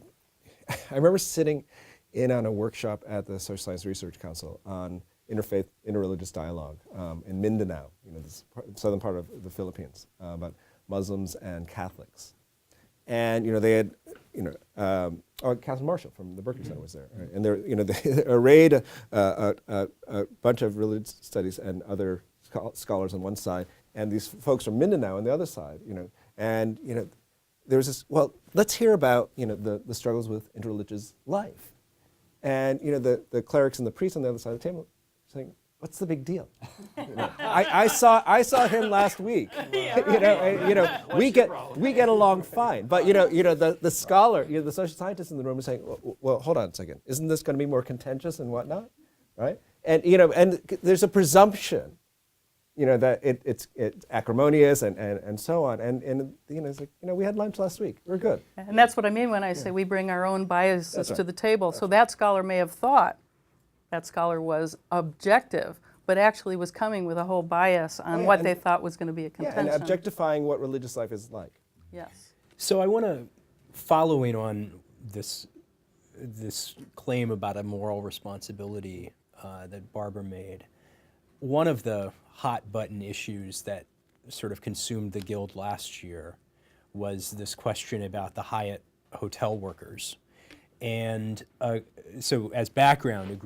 remember sitting in on a workshop at the Social Science Research Council on interfaith, interreligious dialogue in Mindanao, this southern part of the Philippines, about Muslims and Catholics. And they had, Catherine Marshall from the Berkley Center was there, right? And they arrayed a bunch of religious studies and other scholars on one side, and these folks from Mindanao on the other side, And there was this. Well, let's hear about the struggles with interreligious life, and the clerics and the priests on the other side of the table saying, what's the big deal? I saw him last week. We get along fine. But the scholar, the social scientist in the room is saying, well, hold on a second. Isn't this going to be more contentious and whatnot, right? And and there's a presumption, that it's acrimonious and so on. And it's like, we had lunch last week. We're good. And that's what I mean when I say we bring our own biases to the table. So that scholar may have thought that scholar was objective, but actually was coming with a whole bias on what they thought was going to be a contention. Yeah, and objectifying what religious life is like. Yes. So I want to, following on this claim about a moral responsibility that Barbara made, one of the hot button issues that sort of consumed the Guild last year was this question about the Hyatt hotel workers. And so as background,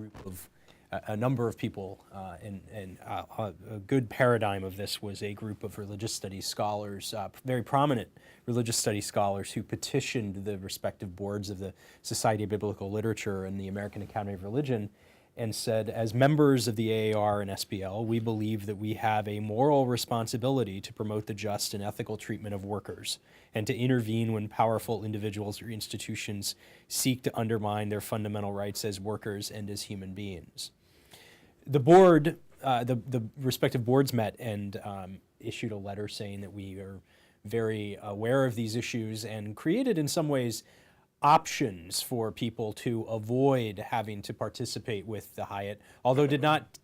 a number of people, and a good paradigm of this was a group of religious studies scholars, very prominent religious studies scholars who petitioned the respective boards of the Society of Biblical Literature and the American Academy of Religion and said, as members of the AAR and SBL, we believe that we have a moral responsibility to promote the just and ethical treatment of workers and to intervene when powerful individuals or institutions seek to undermine their fundamental rights as workers and as human beings. The board, the respective boards met and issued a letter saying that we are very aware of these issues and created in some ways options for people to avoid having to participate with the Hyatt, although did not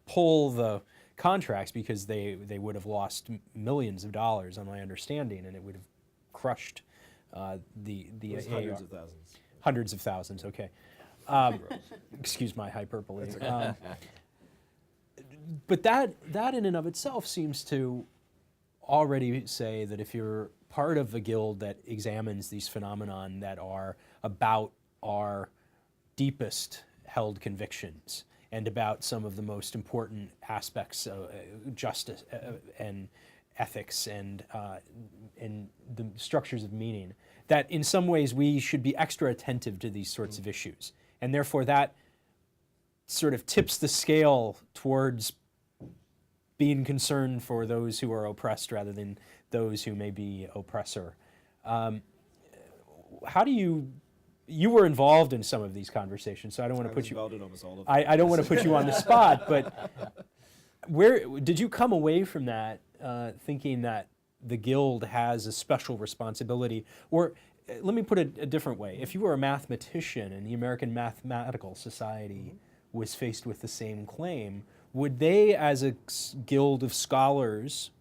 pull the contracts because they would have lost millions of dollars, on my understanding, and it would have crushed the Hundreds of thousands. Hundreds of thousands, okay. Excuse my hyperbole. But that in and of itself seems to already say that if you're part of a guild that examines these phenomenon that are about our deepest held convictions and about some of the most important aspects of justice and ethics and the structures of meaning, that in some ways we should be extra attentive to these sorts of issues. And therefore that sort of tips the scale towards being concerned for those who are oppressed rather than those who may be oppressor. How do you were involved in some of these conversations, so I don't want to put you. involved in almost all of them. I don't want to put you on the spot, but where did you come away from that thinking that the Guild has a special responsibility? Or let me put it a different way. If you were a mathematician and the American Mathematical Society was faced with the same claim, would they, as a guild of scholars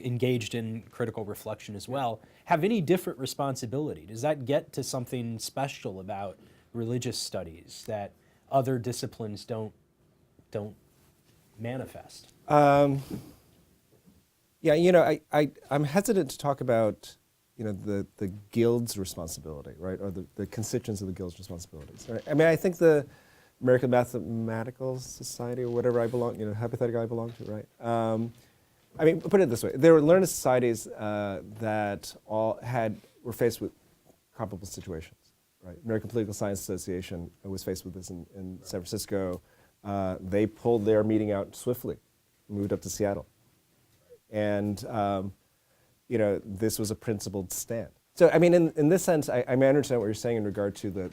engaged in critical reflection as well, have any different responsibility? Does that get to something special about religious studies that other disciplines don't manifest? Yeah, I'm hesitant to talk about, the guild's responsibility, right, or the constituents of the guild's responsibilities. Right? I mean, I think the American Mathematical Society or whatever hypothetical I belong to, right? I mean, put it this way: there were learned societies that were faced with comparable situations, right? American Political Science Association was faced with this in San Francisco. They pulled their meeting out swiftly, moved up to Seattle. And, this was a principled stand. So, I mean, in this sense, I understand what you're saying in regard to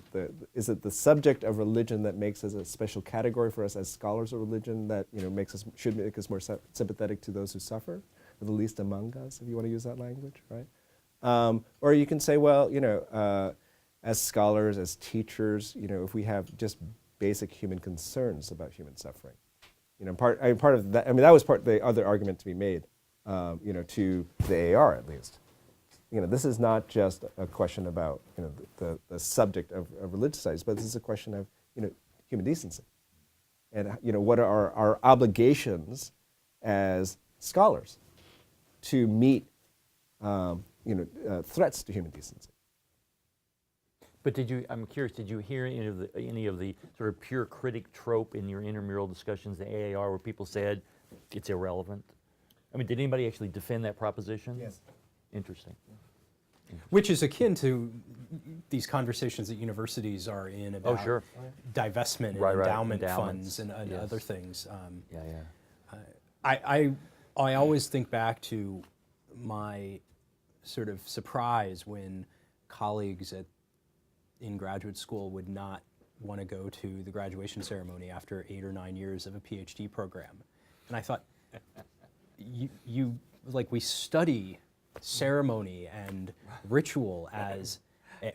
is it the subject of religion that makes us a special category for us as scholars of religion that, should make us more sympathetic to those who suffer, or the least among us, if you want to use that language, right? Or you can say, well, as scholars, as teachers, if we have just basic human concerns about human suffering. Part of that, that was the other argument to be made, to the AR at least. This is not just a question about, the subject of religious studies, but this is a question of, human decency. And, what are our obligations as scholars to meet, threats to human decency. But I'm curious, did you hear any of the sort of pure critic trope in your intramural discussions, the AAR, where people said it's irrelevant? I mean, did anybody actually defend that proposition? Yes. Interesting. Which is akin to these conversations that universities are in about divestment and endowment funds and other things. I always think back to my sort of surprise when colleagues in graduate school would not want to go to the graduation ceremony after 8 or 9 years of a PhD program. And I thought, we study ceremony and ritual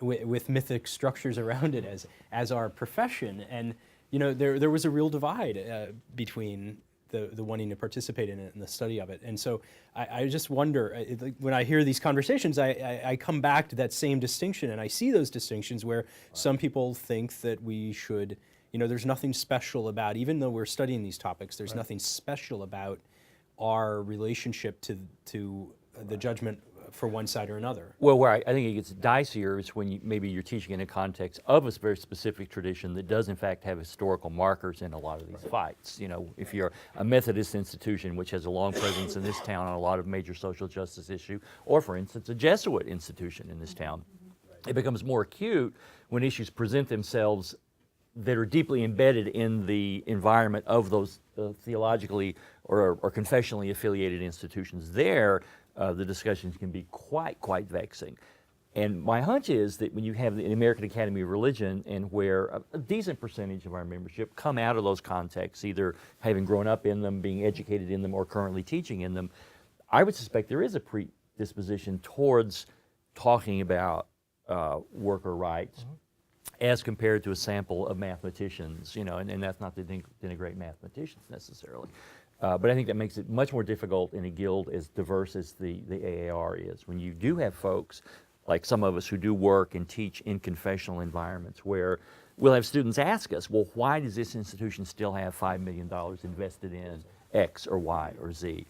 with mythic structures around it as our profession, and there was a real divide between the wanting to participate in it and the study of it. And so I just wonder, when I hear these conversations, I come back to that same distinction, and I see those distinctions where some people think that we should, there's nothing special about, even though we're studying these topics, there's nothing special about our relationship to the judgment for one side or another. Well, where I think it gets dicier is when maybe you're teaching in a context of a very specific tradition that does in fact have historical markers in a lot of these fights. If you're a Methodist institution which has a long presence in this town on a lot of major social justice issue, or for instance a Jesuit institution in this town, it becomes more acute when issues present themselves that are deeply embedded in the environment of those theologically or confessionally affiliated institutions. There, the discussions can be quite vexing. And my hunch is that when you have the American Academy of Religion, and where a decent percentage of our membership come out of those contexts, either having grown up in them, being educated in them, or currently teaching in them, I would suspect there is a predisposition towards talking about worker rights as compared to a sample of mathematicians, and that's not to denigrate mathematicians necessarily. But I think that makes it much more difficult in a guild as diverse as the AAR is. When you do have folks, like some of us who do work and teach in confessional environments, where we'll have students ask us, well, why does this institution still have $5 million invested in X or Y or Z?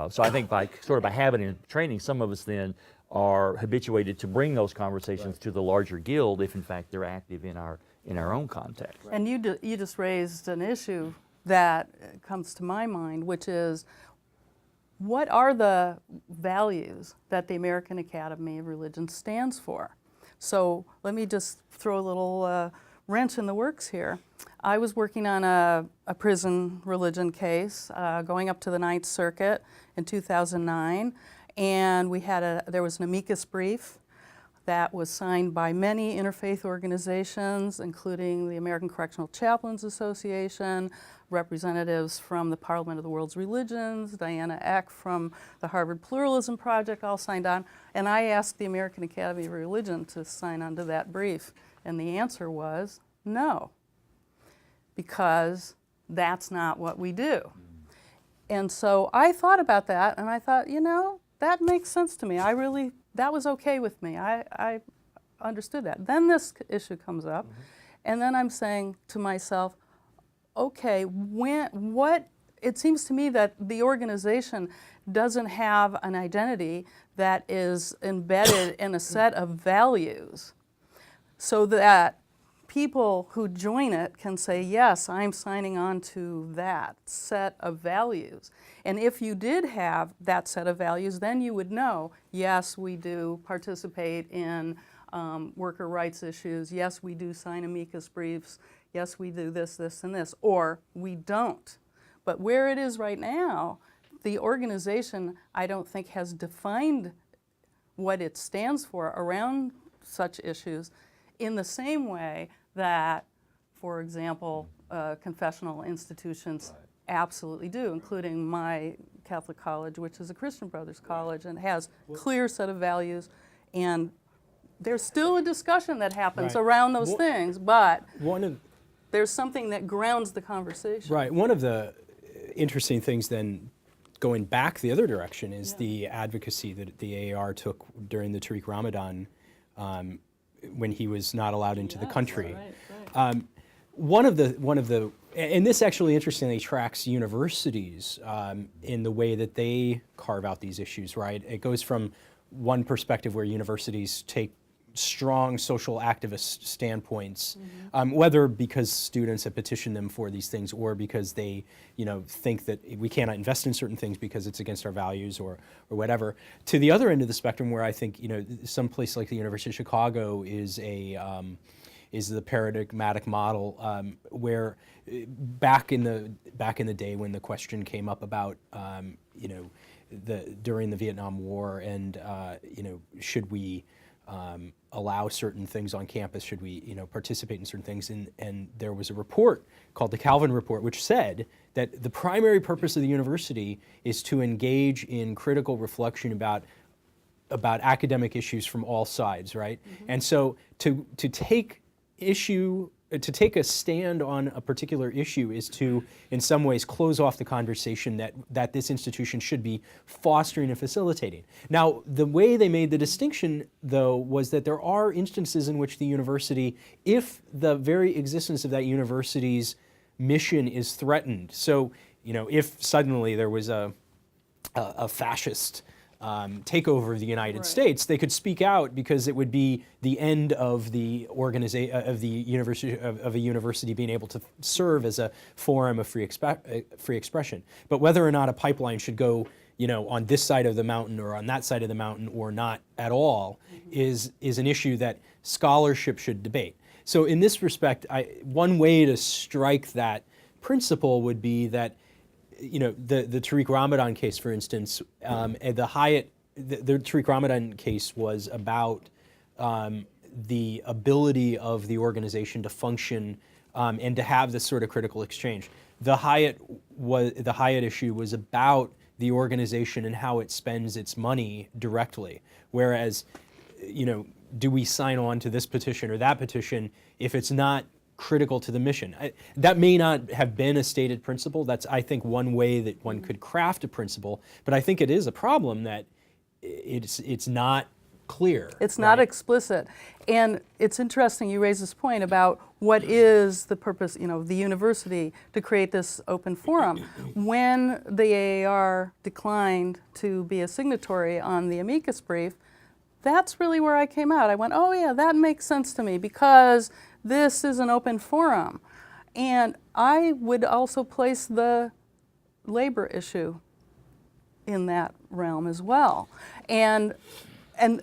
So I think by habit and training, some of us then are habituated to bring those conversations to the larger guild if in fact they're active in our own context. And you just raised an issue that comes to my mind, which is, what are the values that the American Academy of Religion stands for? So let me just throw a little wrench in the works here. I was working on a prison religion case going up to the Ninth Circuit in 2009, and there was an amicus brief that was signed by many interfaith organizations, including the American Correctional Chaplains Association, representatives from the Parliament of the World's Religions, Diana Eck from the Harvard Pluralism Project all signed on, and I asked the American Academy of Religion to sign onto that brief, and the answer was no, because that's not what we do. And so I thought about that, and I thought, that makes sense to me. That was okay with me. I understood that. Then this issue comes up, and then I'm saying to myself, okay, it seems to me that the organization doesn't have an identity that is embedded in a set of values, so that people who join it can say, yes, I'm signing on to that set of values. And if you did have that set of values, then you would know, yes, we do participate in worker rights issues, yes, we do sign amicus briefs, yes, we do this, this, and this, or we don't. But where it is right now, the organization, I don't think, has defined what it stands for around such issues in the same way that, for example, confessional institutions absolutely do, including my Catholic college, which is a Christian Brothers college and has clear set of values, and there's still a discussion that happens around those things, but there's something that grounds the conversation. Right. One of the interesting things then, going back the other direction, is the advocacy that the AAR took during the Tariq Ramadan when he was not allowed into the country. Right. One of the, and this actually interestingly tracks universities in the way that they carve out these issues, right? It goes from one perspective where universities take strong social activist standpoints, whether because students have petitioned them for these things or because they, think that we cannot invest in certain things because it's against our values or whatever. To the other end of the spectrum, where I think some place like the University of Chicago is the paradigmatic model, where back in the day when the question came up about during the Vietnam War and should we allow certain things on campus, should we participate in certain things, and there was a report called the Calvin Report which said that the primary purpose of the university is to engage in critical reflection about academic issues from all sides, right? And so to take a stand on a particular issue is to, in some ways, close off the conversation that this institution should be fostering and facilitating. Now, the way they made the distinction, though, was that there are instances in which the university, if the very existence of that university's mission is threatened, so, if suddenly there was a fascist takeover of the United States, they could speak out because it would be the end of the of a university being able to serve as a forum of free expression. But whether or not a pipeline should go, on this side of the mountain or on that side of the mountain or not at all is an issue that scholarship should debate. So in this respect, one way to strike that principle would be that the Tariq Ramadan case, for instance, the Tariq Ramadan case was about the ability of the organization to function and to have this sort of critical exchange. The Hyatt issue was about the organization and how it spends its money directly, whereas, do we sign on to this petition or that petition if it's not critical to the mission? That may not have been a stated principle. That's, I think, one way that one could craft a principle, but I think it is a problem that it's not clear. It's not explicit. And it's interesting you raise this point about what is the purpose, the university to create this open forum. When the AAR declined to be a signatory on the amicus brief, that's really where I came out. I went, oh yeah, that makes sense to me because this is an open forum. And I would also place the labor issue in that realm as well. And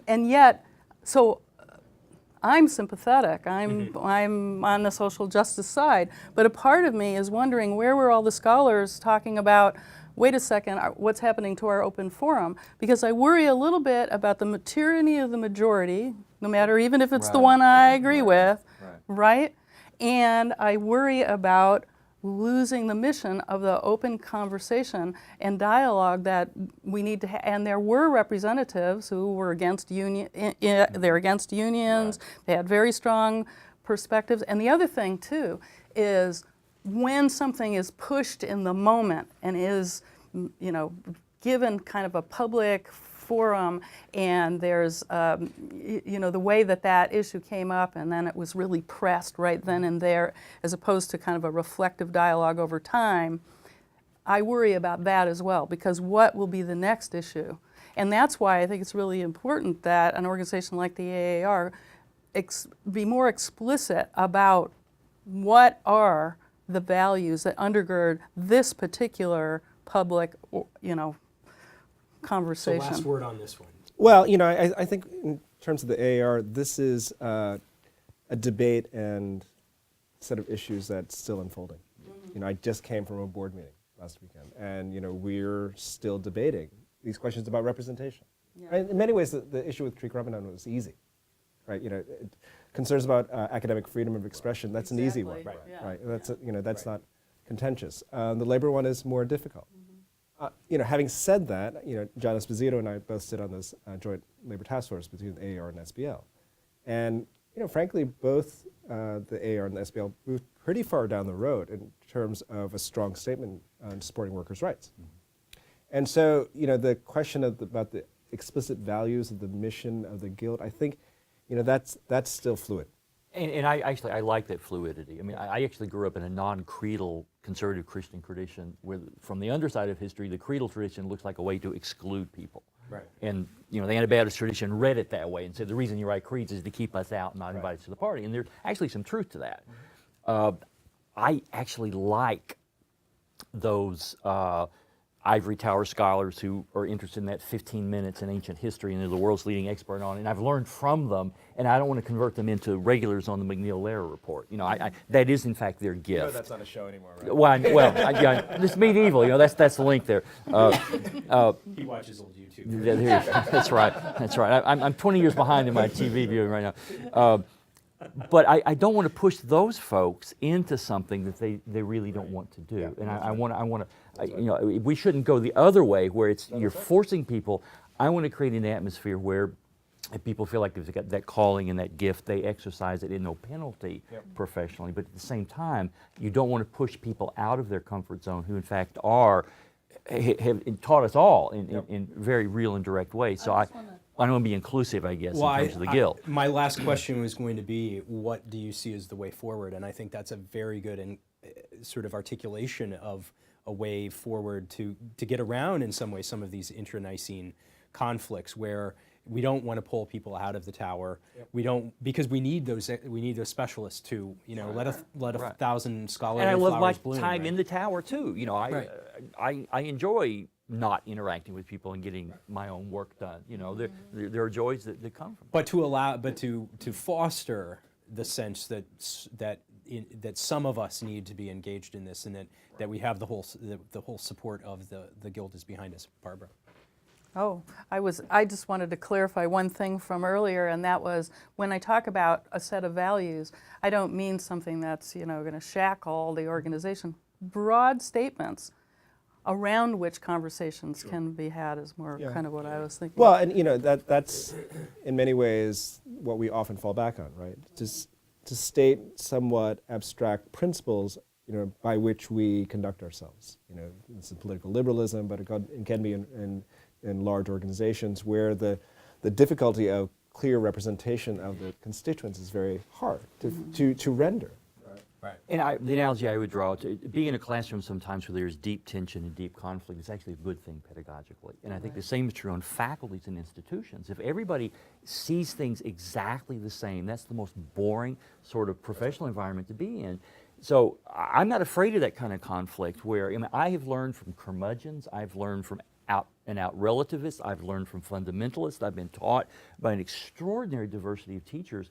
yet, so I'm sympathetic. I'm on the social justice side. But a part of me is wondering, where were all the scholars talking about wait a second, what's happening to our open forum? Because I worry a little bit about the tyranny of the majority, no matter even if it's the Right. one I agree with, Right. right? And I worry about losing the mission of the open conversation and dialogue that we need to have. And there were representatives who were against they're against unions. Right. They had very strong perspectives. And the other thing too is when something is pushed in the moment and is, given kind of a public forum, and there's, the way that issue came up, and then it was really pressed right then and there, as opposed to kind of a reflective dialogue over time, I worry about that as well, because what will be the next issue? And that's why I think it's really important that an organization like the AAR be more explicit about what are the values that undergird this particular public, So conversation. last word on this one. Well, I think in terms of the AAR, this is a debate and set of issues that's still unfolding. I just came from a board meeting last weekend, and we're still debating these questions about representation. Yeah. Right? In many ways, the issue with Creek Ramadan was easy, right? Concerns about academic freedom of expression, that's an easy one, Exactly. Right. right? Yeah. That's that's Right. not contentious. The labor one is more difficult. Having said that, John Esposito and I both sit on this joint labor task force between the AAR and SBL, and frankly, both the AAR and the SBL moved pretty far down the road in terms of a strong statement on supporting workers' rights. And so, the question about the explicit values of the mission of the Guild, I think, that's still fluid. And I like that fluidity. I mean, I actually grew up in a non-creedal conservative Christian tradition where from the underside of history, the creedal tradition looks like a way to exclude people. Right. And the Anabaptist tradition read it that way and said the reason you write creeds is to keep us out and not invite us to the party. And there's actually some truth to that. I actually like those ivory tower scholars who are interested in that 15 minutes in ancient history and they're the world's leading expert on it. And I've learned from them, and I don't want to convert them into regulars on the McNeil-Lehrer report. That is in fact their gift. That's not a show anymore, right? It's medieval. That's the link there. He watches old YouTube. That's right. That's right. I'm 20 years behind in my TV viewing right now. But I don't want to push those folks into something that they really don't want to do. Yeah. And I want to, we shouldn't go the other way where you're forcing people. I want to create an atmosphere where if people feel like they've got that calling and that gift, they exercise it in no penalty professionally. But at the same time, you don't want to push people out of their comfort zone who in fact have taught us all in very real and direct ways. So I want to be inclusive, I guess, in terms of the Guild. My last question was going to be, what do you see as the way forward? And I think that's a very good and sort of articulation of a way forward to get around in some way some of these intra-Nicene conflicts where we don't want to pull people out of the tower. We don't, because we need those specialists to let a thousand scholarly And I love my flowers bloom. time right? in the tower too. I enjoy not interacting with people and getting my own work done. There are joys that come from it. But to foster the sense that some of us need to be engaged in this, and that we have the whole support of the Guild is behind us. Barbara. Oh, I just wanted to clarify one thing from earlier, and that was when I talk about a set of values, I don't mean something that's, going to shackle the organization. Broad statements around which conversations can be had is more kind of what I was thinking. Well, and that's in many ways what we often fall back on, right? To state somewhat abstract principles, by which we conduct ourselves. This is political liberalism, but it can be in large organizations where the difficulty of clear representation of the constituents is very hard to render. Right. And the analogy I would draw to being in a classroom sometimes where there's deep tension and deep conflict is actually a good thing pedagogically. And I think the same is true on faculties and institutions. If everybody sees things exactly the same, that's the most boring sort of professional environment to be in. So I'm not afraid of that kind of conflict where I have learned from curmudgeons, I've learned from out-and-out relativists, I've learned from fundamentalists, I've been taught by an extraordinary diversity of teachers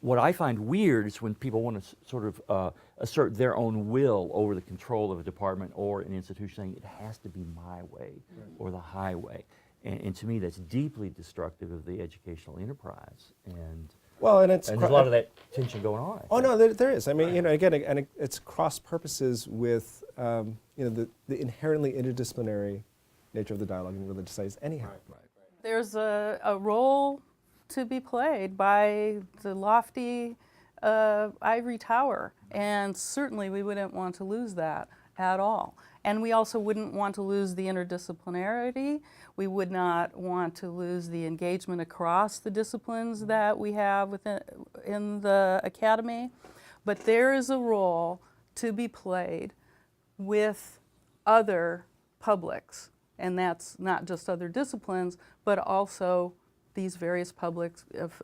what I find weird is when people want to sort of assert their own will over the control of a department or an institution, saying it has to be my way or the highway. And to me, that's deeply destructive of the educational enterprise. And Well, and there's a lot of that tension going on. Oh no, there is. I mean, you know, again, and it's cross purposes with you know, the inherently interdisciplinary nature of the dialogue in religious studies. Anyhow, There's a role to be played by the lofty ivory tower, and certainly we wouldn't want to lose that at all. And we also wouldn't want to lose the interdisciplinarity. We would not want to lose the engagement across the disciplines that we have in the academy. But there is a role to be played with other publics, and that's not just other disciplines, but also these various publics of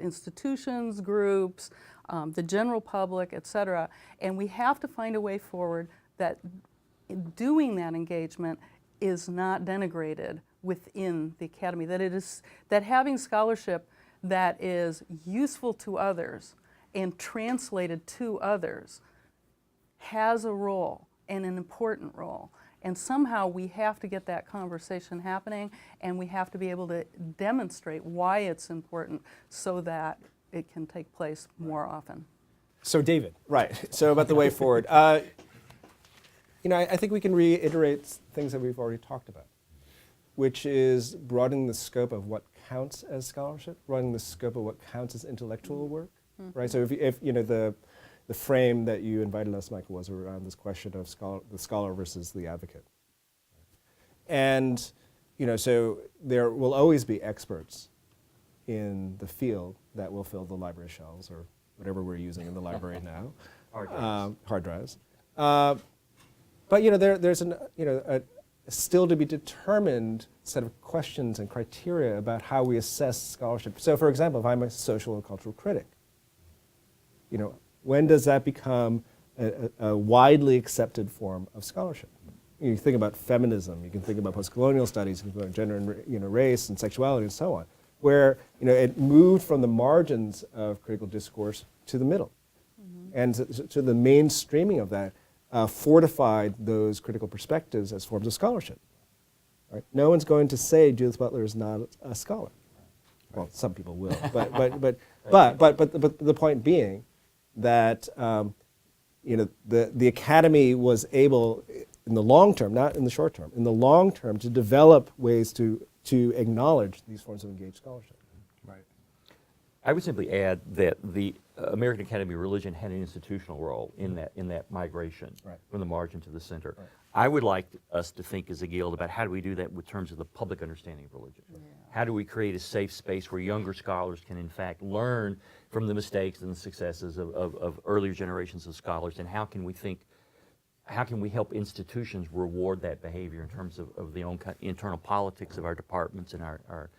institutions, groups, the general public, et cetera. And we have to find a way forward that doing that engagement is not denigrated within the academy, that having scholarship that is useful to others and translated to others has a role, and an important role. And somehow we have to get that conversation happening, and we have to be able to demonstrate why it's important so that it can take place more often. So David. right. So about the way forward, you know, I think we can reiterate things that we've already talked about, which is broadening the scope of what counts as scholarship, broadening the scope of what counts as intellectual work, right? So if you know, the frame that you invited us, Michael, was around this question of the scholar versus the advocate. And, you know, so there will always be experts in the field that will fill the library shelves or whatever we're using in the library now. Hard drives. But, you know, there's a still to be determined set of questions and criteria about how we assess scholarship. So, for example, if I'm a social and cultural critic, you know, when does that become a widely accepted form of scholarship? You think about feminism, you can think about postcolonial studies, you can think about gender and race and sexuality and so on, where it moved from the margins of critical discourse to the middle. And to the mainstreaming of that fortified those critical perspectives as forms of scholarship. Right? No one's going to say Judith Butler is not a scholar. Well, some people will, but the point being that the academy was able, in the long term, not in the short term, in the long term, to develop ways to acknowledge these forms of engaged scholarship. Right. I would simply add that the American Academy of Religion had an institutional role in that migration from the margin to the center. Right. I would like us to think as a guild about how do we do that with terms of the public understanding of religion. How do we create a safe space where younger scholars can in fact learn from the mistakes and the successes of earlier generations of scholars, and how can we help institutions reward that behavior in terms of the own internal politics of our departments and our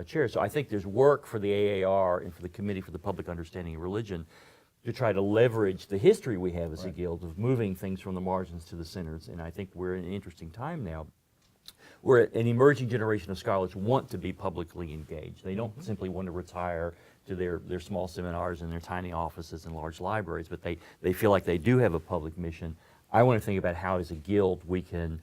chairs. So I think there's work for the AAR and for the Committee for the Public Understanding of Religion to try to leverage the history we have as a guild of moving things from the margins to the centers. And I think we're in an interesting time now where an emerging generation of scholars want to be publicly engaged. They don't simply want to retire to their small seminars and their tiny offices and large libraries, but they feel like they do have a public mission. I want to think about how as a guild we can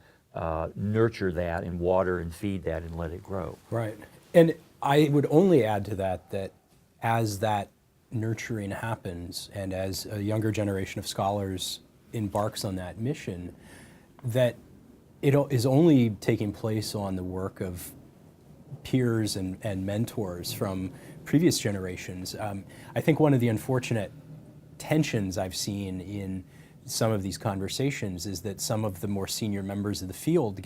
nurture that and water and feed that and let it grow. Right. And I would only add to that as that nurturing happens and as a younger generation of scholars embarks on that mission, that it is only taking place on the work of peers and mentors from previous generations. I think one of the unfortunate tensions I've seen in some of these conversations is that some of the more senior members of the field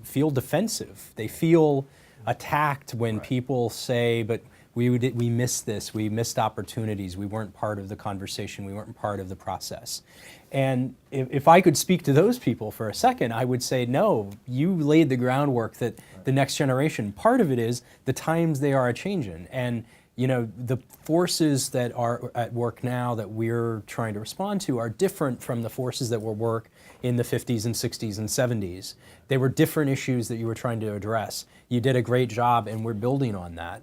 feel defensive. They feel attacked when people say, but we missed this, we missed opportunities, we weren't part of the conversation, we weren't part of the process. And if I could speak to those people for a second, I would say, no, you laid the groundwork that the next generation, part of it is the times they are a-changing. And the forces that are at work now that we're trying to respond to are different from the forces that were at work in the 50s and 60s and 70s. They were different issues that you were trying to address. You did a great job, and we're building on that.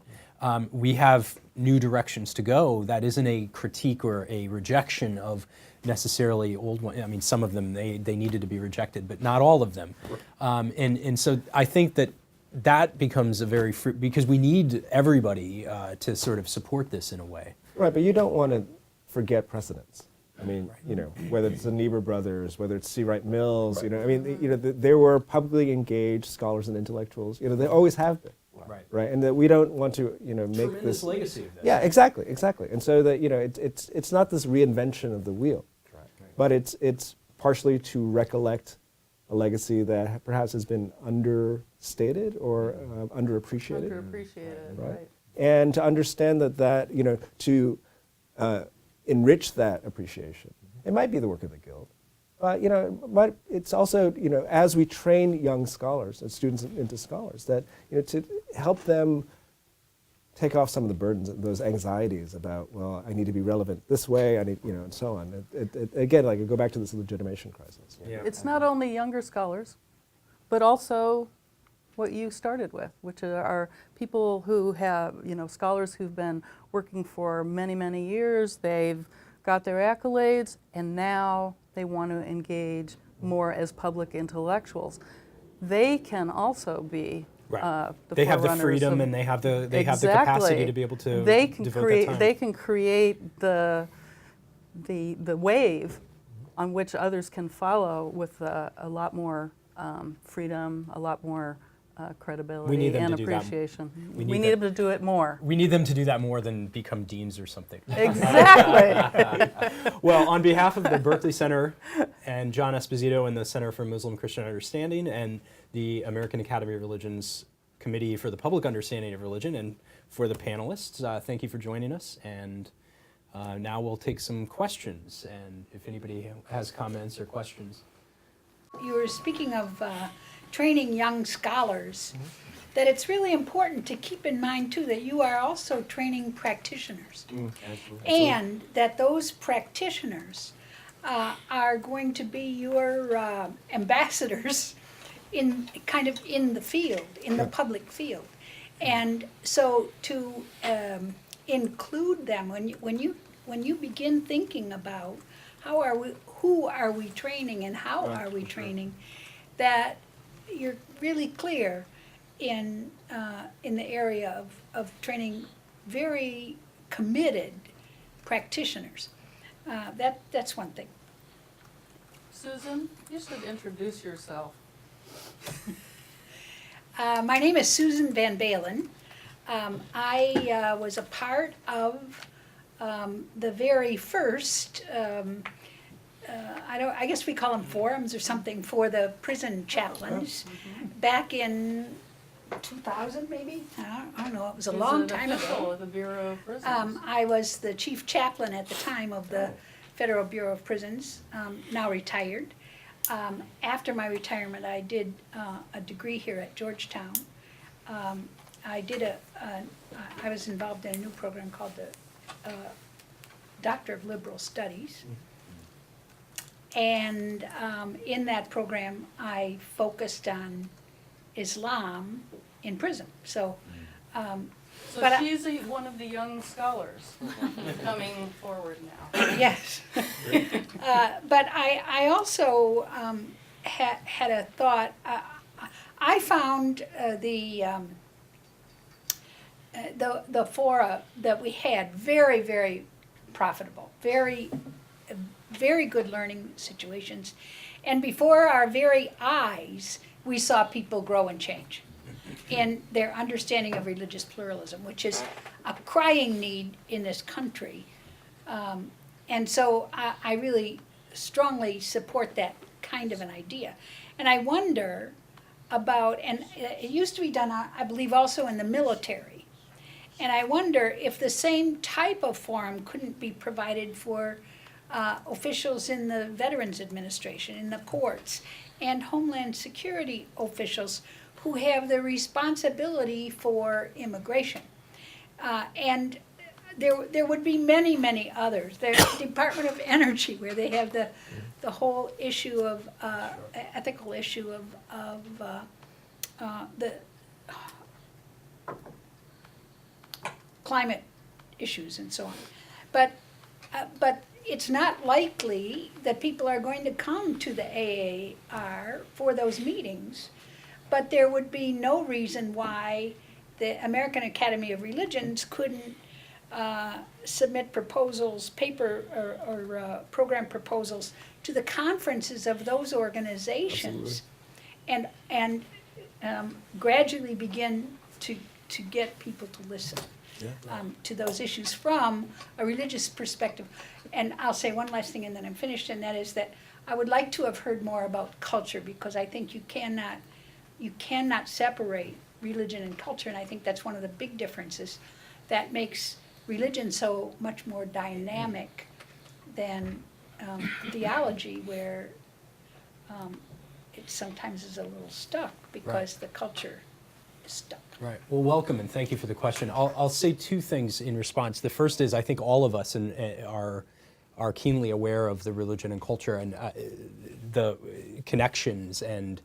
we have new directions to go. That isn't a critique or a rejection of necessarily old ones. I mean, some of them, they needed to be rejected, but not all of them. And so I think that becomes a very, because we need everybody to sort of support this in a way. Right, but you don't want to forget precedents. I mean, whether it's the Niebuhr brothers, whether it's C. Wright Mills, I mean, there were publicly engaged scholars and intellectuals. They always have been. Right, and that we don't want to, make Tremendous this legacy of that. Yeah, exactly, and so that it's not this reinvention of the wheel, but it's partially to recollect a legacy that perhaps has been understated or underappreciated. Right. And to understand that to enrich that appreciation, it might be the work of the Guild. But it's also, as we train young scholars and students into scholars, that to help them take off some of the burdens, those anxieties about, well, I need to be relevant this way, I need, and so on. Again, like I go back to this legitimation crisis. Yeah. It's not only younger scholars, but also what you started with, which are people who have, scholars who've been working for many, many years. They've got their accolades, and now they want to engage more as public intellectuals. They can also be the they have the forerunners freedom of, and they have the exactly. capacity to be able to they can devote create that time. they can create the wave on which others can follow with a lot more freedom, a lot more credibility We need them and to do that. appreciation. We We need need them. them to do it more. We need them to do that more than become deans or something. Exactly. Well, on behalf of the Berkley Center and John Esposito and the Center for Muslim Christian Understanding and the American Academy of Religion's Committee for the Public Understanding of Religion, and for the panelists, thank you for joining us. And now we'll take some questions, and if anybody has comments or questions. You were speaking of training young scholars, that it's really important to keep in mind too that you are also training practitioners, and that those practitioners are going to be your ambassadors in the field, in the public field, and so to include them when you begin thinking about who are we training and how are we training, that you're really clear in the area of training very committed practitioners. That's one thing. Susan, you should introduce yourself. My name is Susan Van Balen. I was a part of the very first, I guess we call them forums or something, for the prison chaplains back in 2000 maybe? I don't know, it was a long time ago. At the Bureau of Prisons. I was the chief chaplain at the time of the Federal Bureau of Prisons, now retired. After my retirement, I did a degree here at Georgetown. I was involved in a new program called the Doctor of Liberal Studies. And in that program, I focused on Islam in prison. So, So but she's one of the young scholars coming forward now. yes. But I also had a thought. I found the fora that we had very, very profitable, very good learning situations. And before our very eyes, we saw people grow and change in their understanding of religious pluralism, which is a crying need in this country. And so I really strongly support that kind of an idea. And I wonder about, and it used to be done, I believe, also in the military. And I wonder if the same type of forum couldn't be provided for officials in the Veterans Administration, in the courts, and Homeland Security officials who have the responsibility for immigration. And there would be many, many others. There's the Department of Energy, where they have the whole issue of, ethical issue of the climate issues and so on. But it's not likely that people are going to come to the AAR for those meetings. But there would be no reason why the American Academy of Religions couldn't submit proposals, program proposals to the conferences of those organizations, and gradually begin to get people to listen to those issues from a religious perspective. And I'll say one last thing and then I'm finished, and that is that I would like to have heard more about culture, because I think you cannot separate religion and culture, and I think that's one of the big differences that makes religion so much more dynamic than theology, where it sometimes is a little stuck because the culture is stuck. Right. Well, welcome and thank you for the question. I'll say two things in response. The first is I think all of us are keenly aware of the religion and culture and the connections, and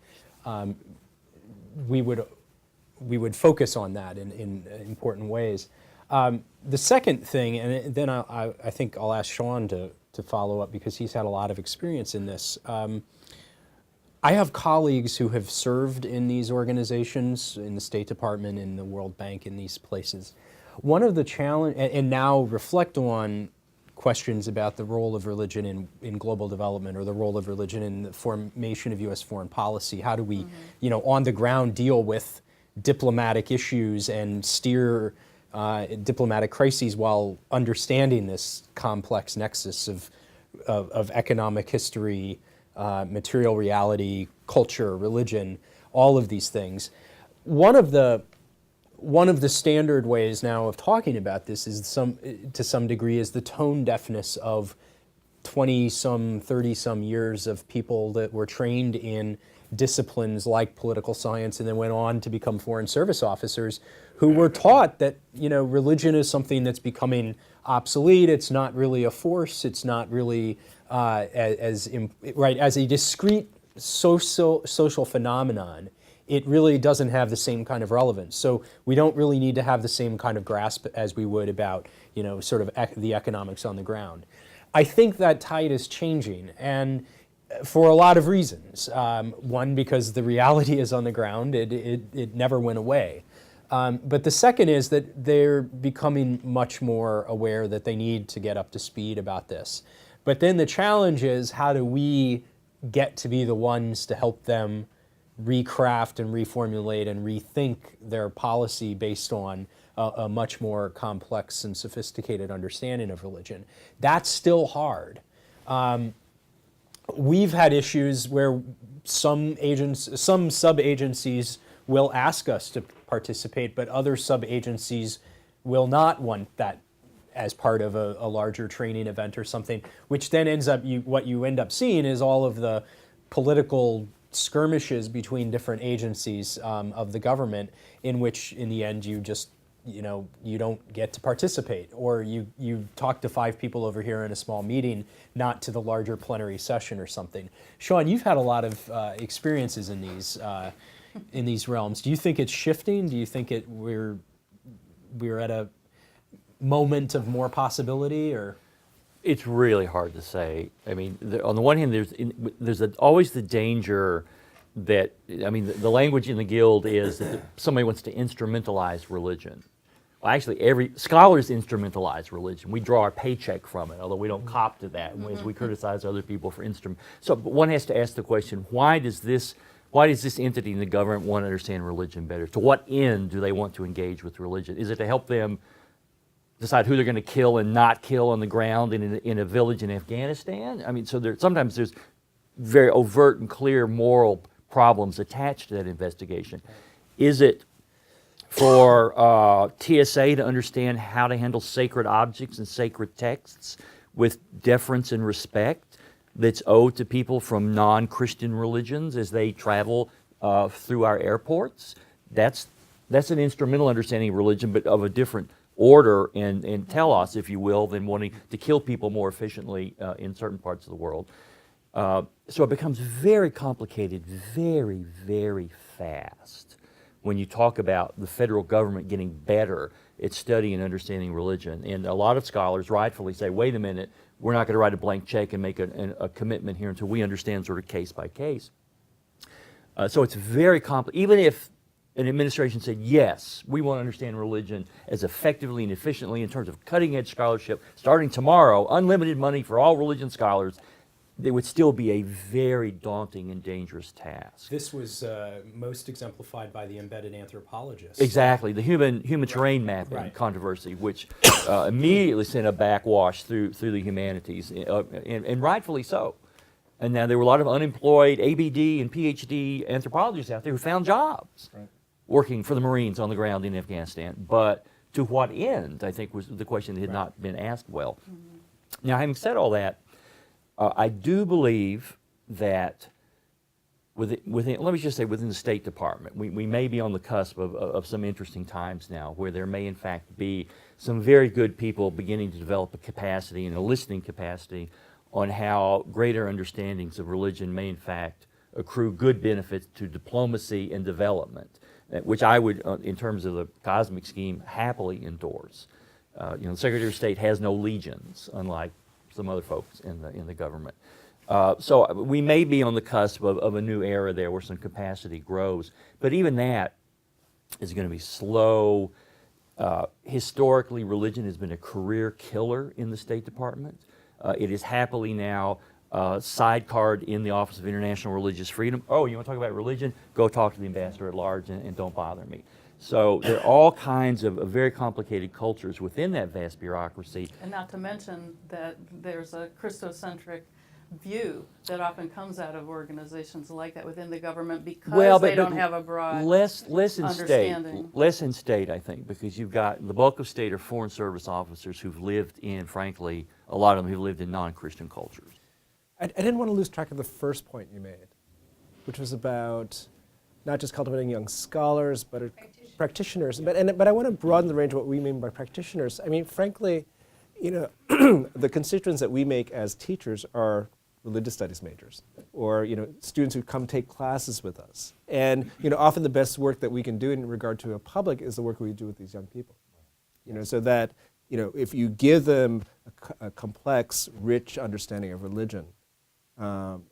we would focus on that in important ways. The second thing, and then I think I'll ask Sean to follow up because he's had a lot of experience in this. I have colleagues who have served in these organizations, in the State Department, in the World Bank, in these places. One of the challenge, and now reflect on questions about the role of religion in global development, or the role of religion in the formation of U.S. foreign policy. How do we, on the ground deal with diplomatic issues and steer diplomatic crises while understanding this complex nexus of economic history, material reality, culture, religion, all of these things. One of the standard ways now of talking about this is to some degree is the tone deafness of 20-some, 30-some years of people that were trained in disciplines like political science and then went on to become foreign service officers, who were taught that religion is something that's becoming obsolete. It's not really a force. It's not really as a discrete social phenomenon. It really doesn't have the same kind of relevance. So we don't really need to have the same kind of grasp as we would about sort of the economics on the ground. I think that tide is changing, and for a lot of reasons. One, because the reality is on the ground. It never went away. But the second is that they're becoming much more aware that they need to get up to speed about this. But then the challenge is, how do we get to be the ones to help them recraft and reformulate and rethink their policy based on a much more complex and sophisticated understanding of religion? That's still hard. We've had issues where some sub-agencies will ask us to participate, but other sub-agencies will not want that as part of a larger training event or something, which then ends up, what you end up seeing is all of the political skirmishes between different agencies of the government, in which in the end you just, you don't get to participate, or you talk to 5 people over here in a small meeting, not to the larger plenary session or something. Sean, you've had a lot of experiences in these realms. Do you think it's shifting? Do you think we're at a moment of more possibility, or? It's really hard to say. I mean, on the one hand, there's always the danger that, the language in the Guild is that somebody wants to instrumentalize religion. Well, actually, scholars instrumentalize religion. We draw our paycheck from it, although we don't cop to that as we criticize other people for So one has to ask the question, why does this entity in the government want to understand religion better? To what end do they want to engage with religion? Is it to help them decide who they're going to kill and not kill on the ground in a village in Afghanistan? So sometimes there's very overt and clear moral problems attached to that investigation. Is it for TSA to understand how to handle sacred objects and sacred texts with deference and respect that's owed to people from non-Christian religions as they travel through our airports? That's an instrumental understanding of religion, but of a different order and telos, if you will, than wanting to kill people more efficiently in certain parts of the world. So it becomes very complicated very, very fast when you talk about the federal government getting better at studying and understanding religion. And a lot of scholars rightfully say, wait a minute, we're not going to write a blank check and make a commitment here until we understand sort of case by case. So it's very complicated. Even if an administration said, yes, we want to understand religion as effectively and efficiently in terms of cutting edge scholarship, starting tomorrow, unlimited money for all religion scholars, it would still be a very daunting and dangerous task. This was most exemplified by the embedded anthropologist. Exactly, the human terrain mapping Right. controversy, which immediately sent a backwash through the humanities, and rightfully so. And now there were a lot of unemployed ABD and PhD anthropologists out there who found jobs working for the Marines on the ground in Afghanistan. But to what end, I think, was the question that had not been asked well. Now, having said all that, I do believe that within, let me just say, within the State Department, we may be on the cusp of some interesting times now where there may in fact be some very good people beginning to develop a capacity and a listening capacity on how greater understandings of religion may in fact accrue good benefits to diplomacy and development, which I would, in terms of the cosmic scheme, happily endorse. You know, the Secretary of State has no legions, unlike some other folks in the government. So we may be on the cusp of a new era there where some capacity grows, but even that is going to be slow. Historically, religion has been a career killer in the State Department. It is happily now sidecard in the Office of International Religious Freedom. Oh, you want to talk about religion? Go talk to the ambassador at large and don't bother me. So there are all kinds of very complicated cultures within that vast bureaucracy. And not to mention that there's a Christocentric view that often comes out of organizations like that within the government because they don't have a broad less in understanding. less in state, I think, because you've got the bulk of state are foreign service officers who've lived in, frankly, a lot of them who've lived in non-Christian cultures. I didn't want to lose track of the first point you made, which was about not just cultivating young scholars, but practitioners. But I want to broaden the range of what we mean by practitioners. I mean, frankly, you know, the constituents that we make as teachers are religious studies majors, or students who come take classes with us. And often the best work that we can do in regard to a public is the work we do with these young people. So that if you give them a complex, rich understanding of religion,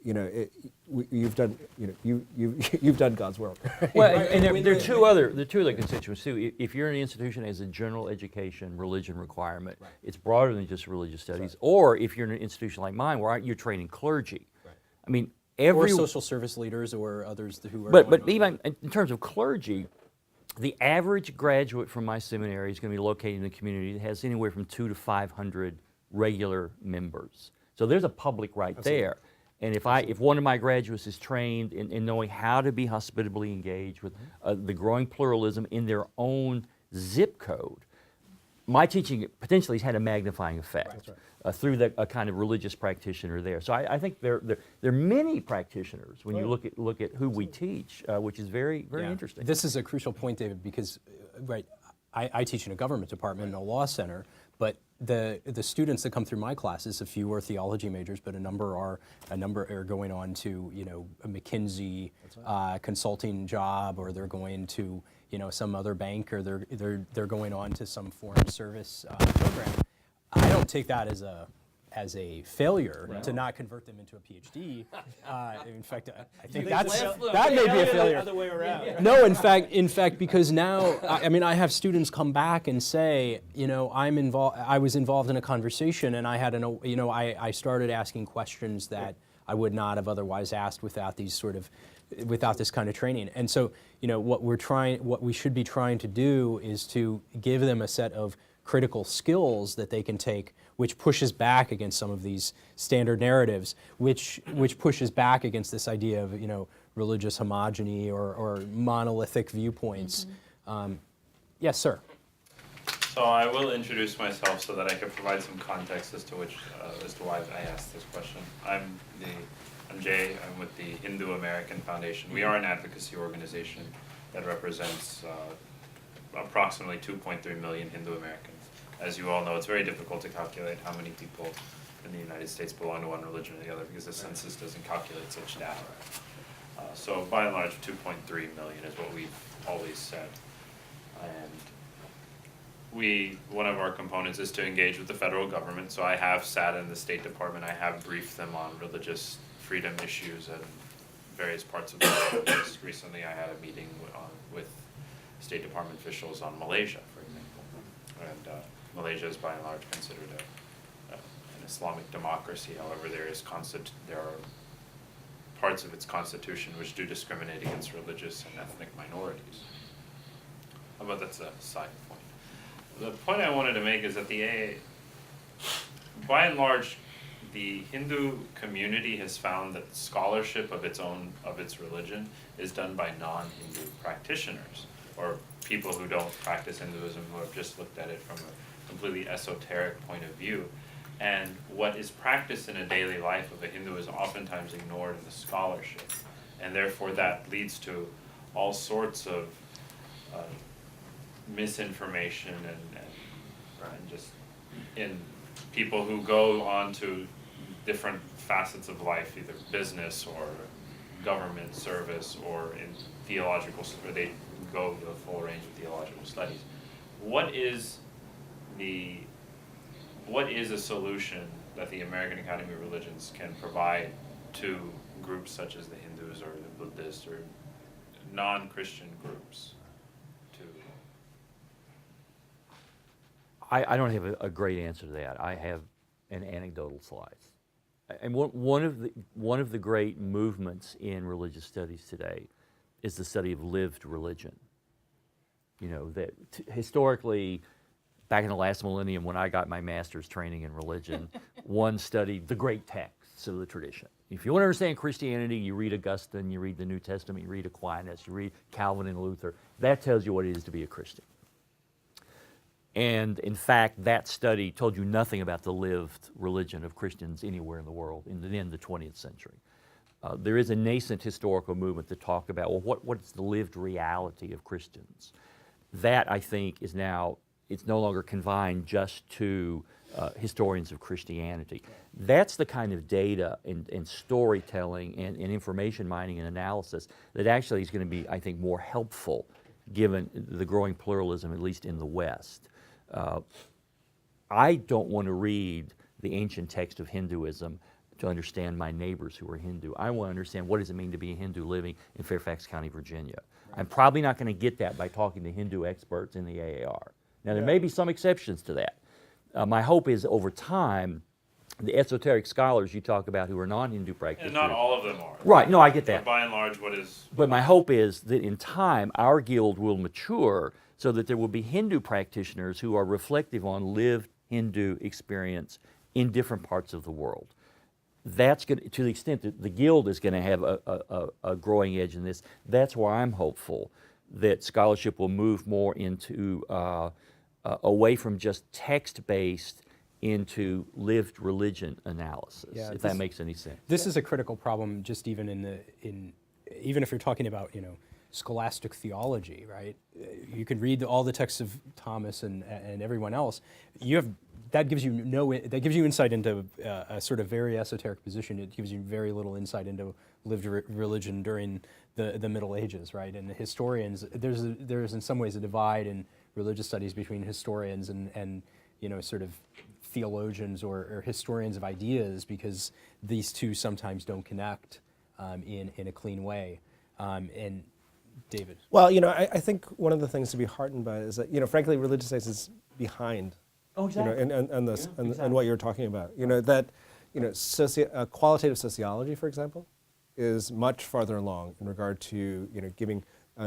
you've done you've done God's work. Well, and there are two other constituents too. If you're in an institution that has a general education religion requirement, it's broader than just religious studies. Or if you're in an institution like mine, where you're training clergy, I mean, or social service leaders or others who are. But even in terms of clergy, the average graduate from my seminary is going to be located in a community that has anywhere from 200 to 500 regular members. So there's a public right there. And if one of my graduates is trained in knowing how to be hospitably engaged with the growing pluralism in their own zip code, my teaching potentially has had a magnifying effect through a kind of religious practitioner there. So I think there are many practitioners when you look at who we teach, which is very interesting. This is a crucial point, David, because I teach in a government department in a law center, but the students that come through my classes, a few are theology majors, but a number are going on to a McKinsey consulting job, or they're going to some other bank, or they're going on to some foreign service program. I don't take that as a failure to not convert them into a PhD. In fact, I think that may be a failure. Other way around. No, in fact, because now, I have students come back and say, I was involved in a conversation, and I had I started asking questions that I would not have otherwise asked without this kind of training. And so, what we should be trying to do is to give them a set of critical skills that they can take, which pushes back against some of these standard narratives, which pushes back against this idea of religious homogeny or monolithic viewpoints. Yes, sir. So I will introduce myself so that I can provide some context as to why I asked this question. I'm Jay. I'm with the Hindu American Foundation. We are an advocacy organization that represents approximately 2.3 million Hindu Americans. As you all know, it's very difficult to calculate how many people in the United States belong to one religion or the other, because the census doesn't calculate such data. So by and large, 2.3 million is what we've always said. And one of our components is to engage with the federal government. So I have sat in the State Department. I have briefed them on religious freedom issues and various parts of the world. Just recently, I had a meeting with State Department officials on Malaysia, for example. And Malaysia is by and large considered an Islamic democracy. However, there are parts of its constitution which do discriminate against religious and ethnic minorities. But that's a side point. The point I wanted to make is that by and large, the Hindu community has found that scholarship of its religion is done by non-Hindu practitioners, or people who don't practice Hinduism, who have just looked at it from a completely esoteric point of view. And what is practiced in a daily life of a Hindu is oftentimes ignored in the scholarship. And therefore that leads to all sorts of misinformation and just in people who go on to different facets of life, either business or government service or in theological, or they go to the full range of theological studies. What is a solution that the American Academy of Religions can provide to groups such as the Hindus or the Buddhists or non-Christian groups? I don't have a great answer to that. I have an anecdotal slice. And one of the great movements in religious studies today is the study of lived religion. You know, that historically, back in the last millennium when I got my master's training in religion, one studied the great texts of the tradition. If you want to understand Christianity, you read Augustine, you read the New Testament, you read Aquinas, you read Calvin and Luther. That tells you what it is to be a Christian. And in fact, that study told you nothing about the lived religion of Christians anywhere in the world in the 20th century. There is a nascent historical movement to talk about, well, what is the lived reality of Christians? That, I think, is now, it's no longer confined just to historians of Christianity. That's the kind of data and storytelling and information mining and analysis that actually is going to be, I think, more helpful given the growing pluralism, at least in the West. I don't want to read the ancient text of Hinduism to understand my neighbors who are Hindu. I want to understand what does it mean to be a Hindu living in Fairfax County, Virginia. Right. I'm probably not going to get that by talking to Hindu experts in the AAR. Now, there may be some exceptions to that. My hope is over time, the esoteric scholars you talk about who are non-Hindu practitioners. And not all of them are. Right, no, I get that. But by and large, But my hope is that in time, our guild will mature so that there will be Hindu practitioners who are reflective on lived Hindu experience in different parts of the world. That's going to the extent that the guild is going to have a growing edge in this, that's why I'm hopeful that scholarship will move more into away from just text-based into lived religion analysis, if that makes any sense. This is a critical problem, just even even if you're talking about, you know, scholastic theology, right? You can read all the texts of Thomas and everyone else. That gives you insight into a sort of very esoteric position. It gives you very little insight into lived religion during the Middle Ages, right? And the historians, there's in some ways a divide in religious studies between historians and you know, sort of theologians or historians of ideas, because these two sometimes don't connect in a clean way. And David? Well, you know, I think one of the things to be heartened by is that, you know, frankly, religious science is behind. Oh, exactly. You know, and Exactly. what you're talking about. You know, that, you know, qualitative sociology, for example, is much farther along in regard to, you know, giving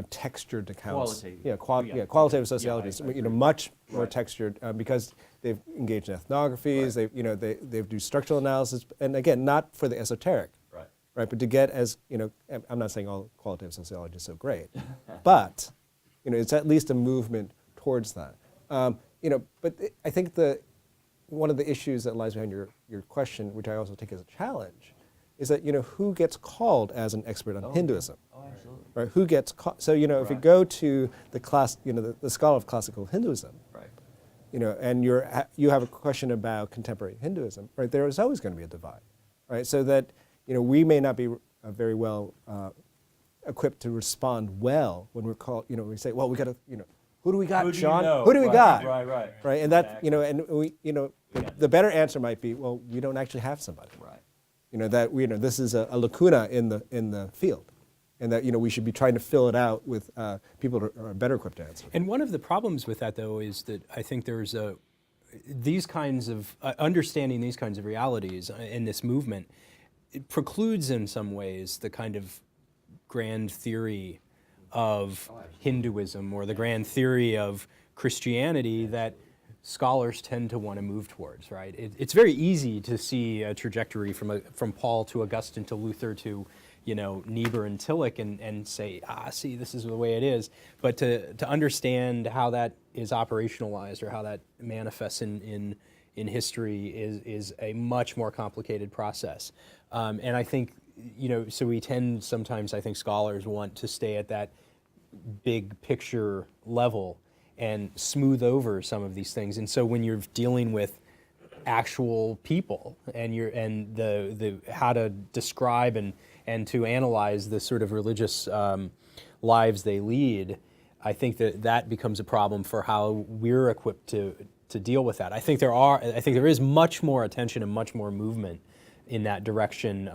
textured accounts. Qualitative. Qualitative sociology is, I you know, much more textured because they've engaged in ethnographies. Right. They do structural analysis, and again, not for the esoteric. Right, but to get as, you know, I'm not saying all qualitative sociology is so great, but, you know, it's at least a movement towards that. You know, but I think one of the issues that lies behind your question, which I also take as a challenge, is that, you know, who gets called as an expert on Hinduism? Oh, absolutely. Right, who gets called? So, you know, if you go to the scholar of classical Hinduism, Right. you know, and you have a question about contemporary Hinduism, right, there is always going to be a divide, right, so that, you know, we may not be very well equipped to respond well when we're called, we say, well, we got to, who do we got, Who do you Sean? know? Who do we Right, got? right. Right, and that, Exactly. and we, the better answer might be, well, we don't actually have somebody. Right. That this is a lacuna in the field, and that we should be trying to fill it out with people who are better equipped to answer. And one of the problems with that, though, is that I think there's these kinds of understanding these kinds of realities in this movement, it precludes in some ways the kind of grand theory of Hinduism or the grand theory of Christianity that scholars tend to want to move towards, right? It's very easy to see a trajectory from Paul to Augustine to Luther to, Niebuhr and Tillich and say, see, this is the way it is. But to understand how that is operationalized or how that manifests in history is a much more complicated process. And I think, so we tend sometimes, I think scholars want to stay at that big picture level and smooth over some of these things. And so when you're dealing with actual people and the how to describe and to analyze the sort of religious lives they lead, I think that becomes a problem for how we're equipped to deal with that. I think there is much more attention and much more movement in that direction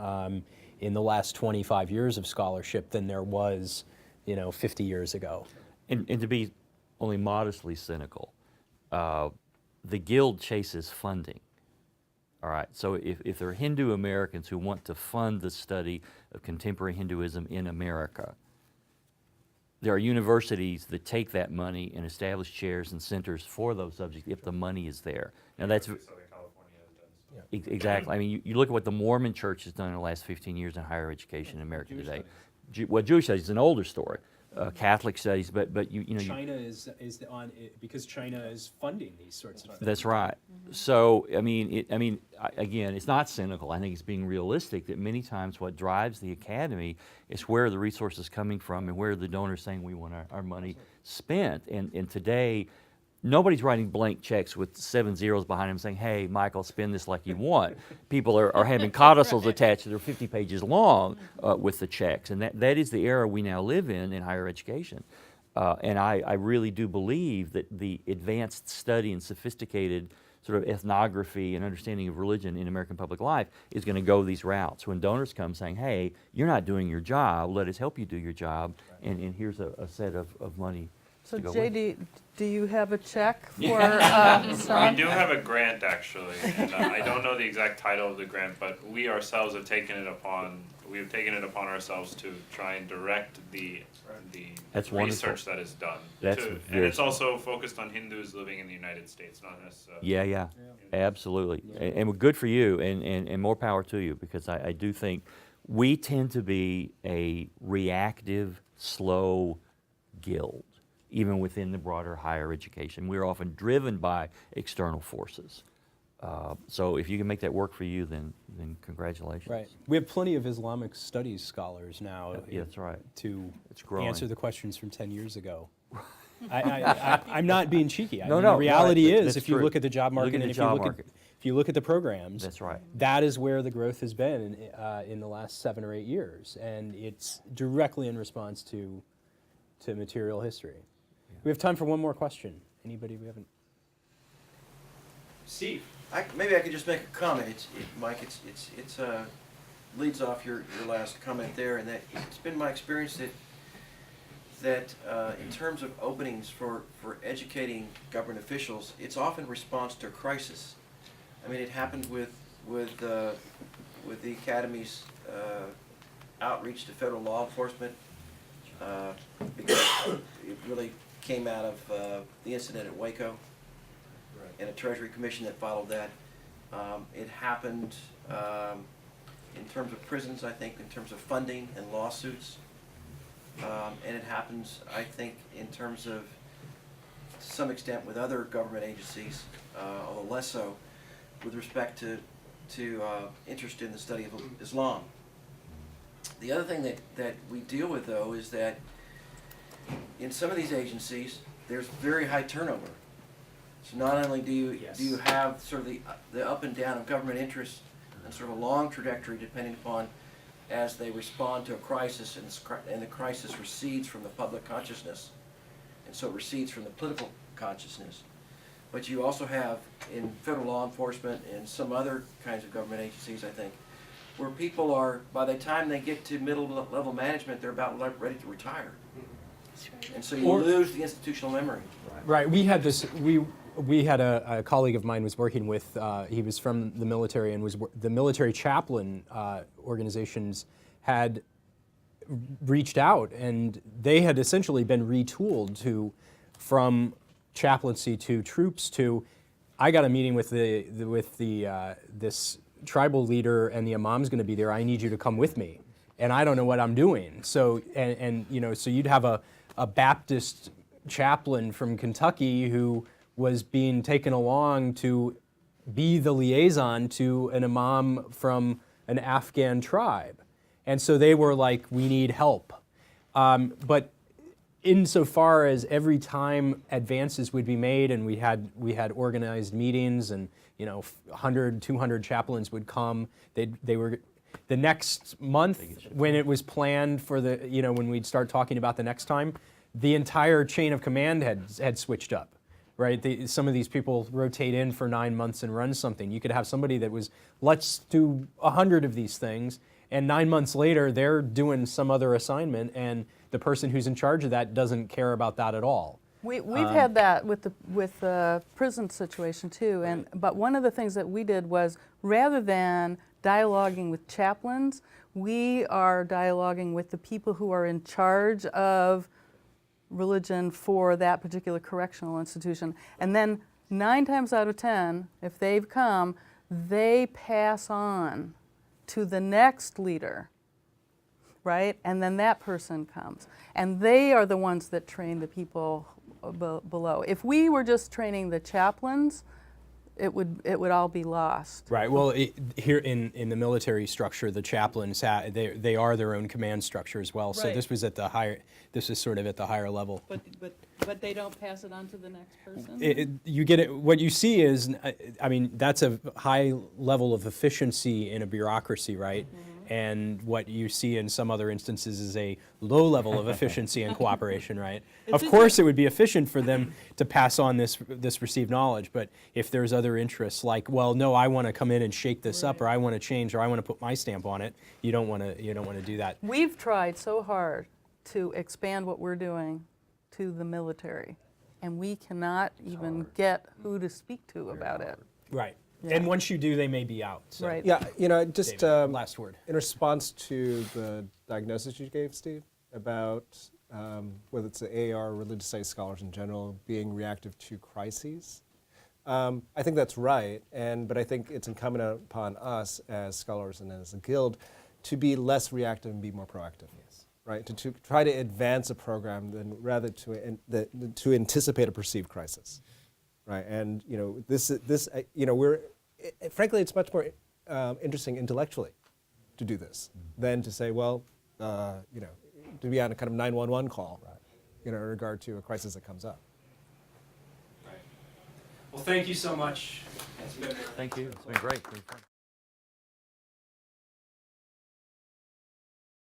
in the last 25 years of scholarship than there was 50 years ago. And to be only modestly cynical, the Guild chases funding. All right, so if there are Hindu Americans who want to fund the study of contemporary Hinduism in America, there are universities that take that money and establish chairs and centers for those subjects if the money is there. Now that's Southern California has done so. exactly. I mean, you look at what the Mormon Church has done in the last 15 years in higher education in America today. Jewish studies is an older story. Catholic studies, but China is on because China is funding these sorts of things. That's right. So again, it's not cynical. I think it's being realistic that many times what drives the academy is where the resources coming from and where the donors saying we want our money spent. And today, nobody's writing blank checks with 7 zeros behind them saying, hey, Michael, spend this like you want. People are having codicils attached that are 50 pages long with the checks. And that is the era we now live in higher education. And I really do believe that the advanced study and sophisticated sort of ethnography and understanding of religion in American public life is going to go these routes. When donors come saying, hey, you're not doing your job, let us help you do your job, and here's a set of money. So to go JD, do you have a check for We some? do have a grant actually, and I don't know the exact title of the grant, but we ourselves have taken it upon ourselves to try and direct the That's wonderful. research that is done. That's and very it's also focused on Hindus living in the United States, not necessarily. Yeah, absolutely. And good for you, and more power to you, because I do think we tend to be a reactive, slow guild, even within the broader higher education. We're often driven by external forces. So if you can make that work for you, then congratulations. Right. We have plenty of Islamic studies scholars now Yeah, that's right. to It's growing. answer the questions from 10 years ago. I'm not being cheeky. No, the reality is, that's if you true. look at the job Look market at and the if job you look market. if you look at the programs, That's right. that is where the growth has been in the last 7 or 8 years, and it's directly in response to material history. We have time for one more question. Anybody we haven't? Steve. Maybe I could just make a comment. Mike, it's leads off your last comment there, and that it's been my experience that in terms of openings for educating government officials, it's often response to a crisis. I mean, it happened with the Academy's outreach to federal law enforcement, because it really came out of the incident at Waco, and a Treasury Commission that followed that. It happened in terms of prisons, I think, in terms of funding and lawsuits. And it happens, I think, in terms of, to some extent, with other government agencies, although less so, with respect to interest in the study of Islam. The other thing that we deal with, though, is that in some of these agencies, there's very high turnover. So not only do you have sort of the up and down of government interest and sort of a long trajectory depending upon as they respond to a crisis, and the crisis recedes from the public consciousness, and so it recedes from the political consciousness. But you also have in federal law enforcement and some other kinds of government agencies, I think, where people are, by the time they get to middle level management, they're about ready to retire. And so you lose the institutional memory. Right. We had this. We had a colleague of mine was working with. He was from the military and was the military chaplain organizations had reached out, and they had essentially been retooled from chaplaincy to troops to. I got a meeting with this tribal leader, and the imam's going to be there. I need you to come with me, and I don't know what I'm doing. So so you'd have a Baptist chaplain from Kentucky who was being taken along to be the liaison to an imam from an Afghan tribe. And so they were like, we need help. But insofar as every time advances would be made and we had organized meetings and 100, 200 chaplains would come, they were the next month when it was planned for when we'd start talking about the next time, the entire chain of command had switched up, right? Some of these people rotate in for 9 months and run something. You could have somebody that was, let's do 100 of these things, and 9 months later they're doing some other assignment, and the person who's in charge of that doesn't care about that at all. We've had that with the prison situation too, but one of the things that we did was, rather than dialoguing with chaplains, we are dialoguing with the people who are in charge of religion for that particular correctional institution. And then 9 times out of 10, if they've come, they pass on to the next leader, right? And then that person comes. And they are the ones that train the people below. If we were just training the chaplains, it would all be lost. Right. Well, here in the military structure, the chaplains they are their own command structure as well. So Right. this was sort of at the higher level. But they don't pass it on to the next person. You get it. What you see is, that's a high level of efficiency in a bureaucracy, right? And what you see in some other instances is a low level of efficiency and cooperation, right? Of course, it would be efficient for them to pass on this received knowledge, but if there's other interests, like, well, no, I want to come in and shake this up, or I want to change, or I want to put my stamp on it, you don't want to do that. We've tried so hard to expand what we're doing to the military, and we cannot even get who to speak to about it. Right. Yeah. And once you do, they may be out. So. Right. Yeah, just David, last word. in response to the diagnosis you gave, Steve, about whether it's the AR, religious studies scholars in general, being reactive to crises, I think that's right, but I think it's incumbent upon us as scholars and as a guild to be less reactive and be more proactive. Yes. Right, to try to advance a program rather to anticipate a perceived crisis. Right, and frankly, it's much more interesting intellectually to do this than to say, well, to be on a kind of 911 call, in regard to a crisis that comes up. Right. Well, thank you so much. Thank you. It's been great.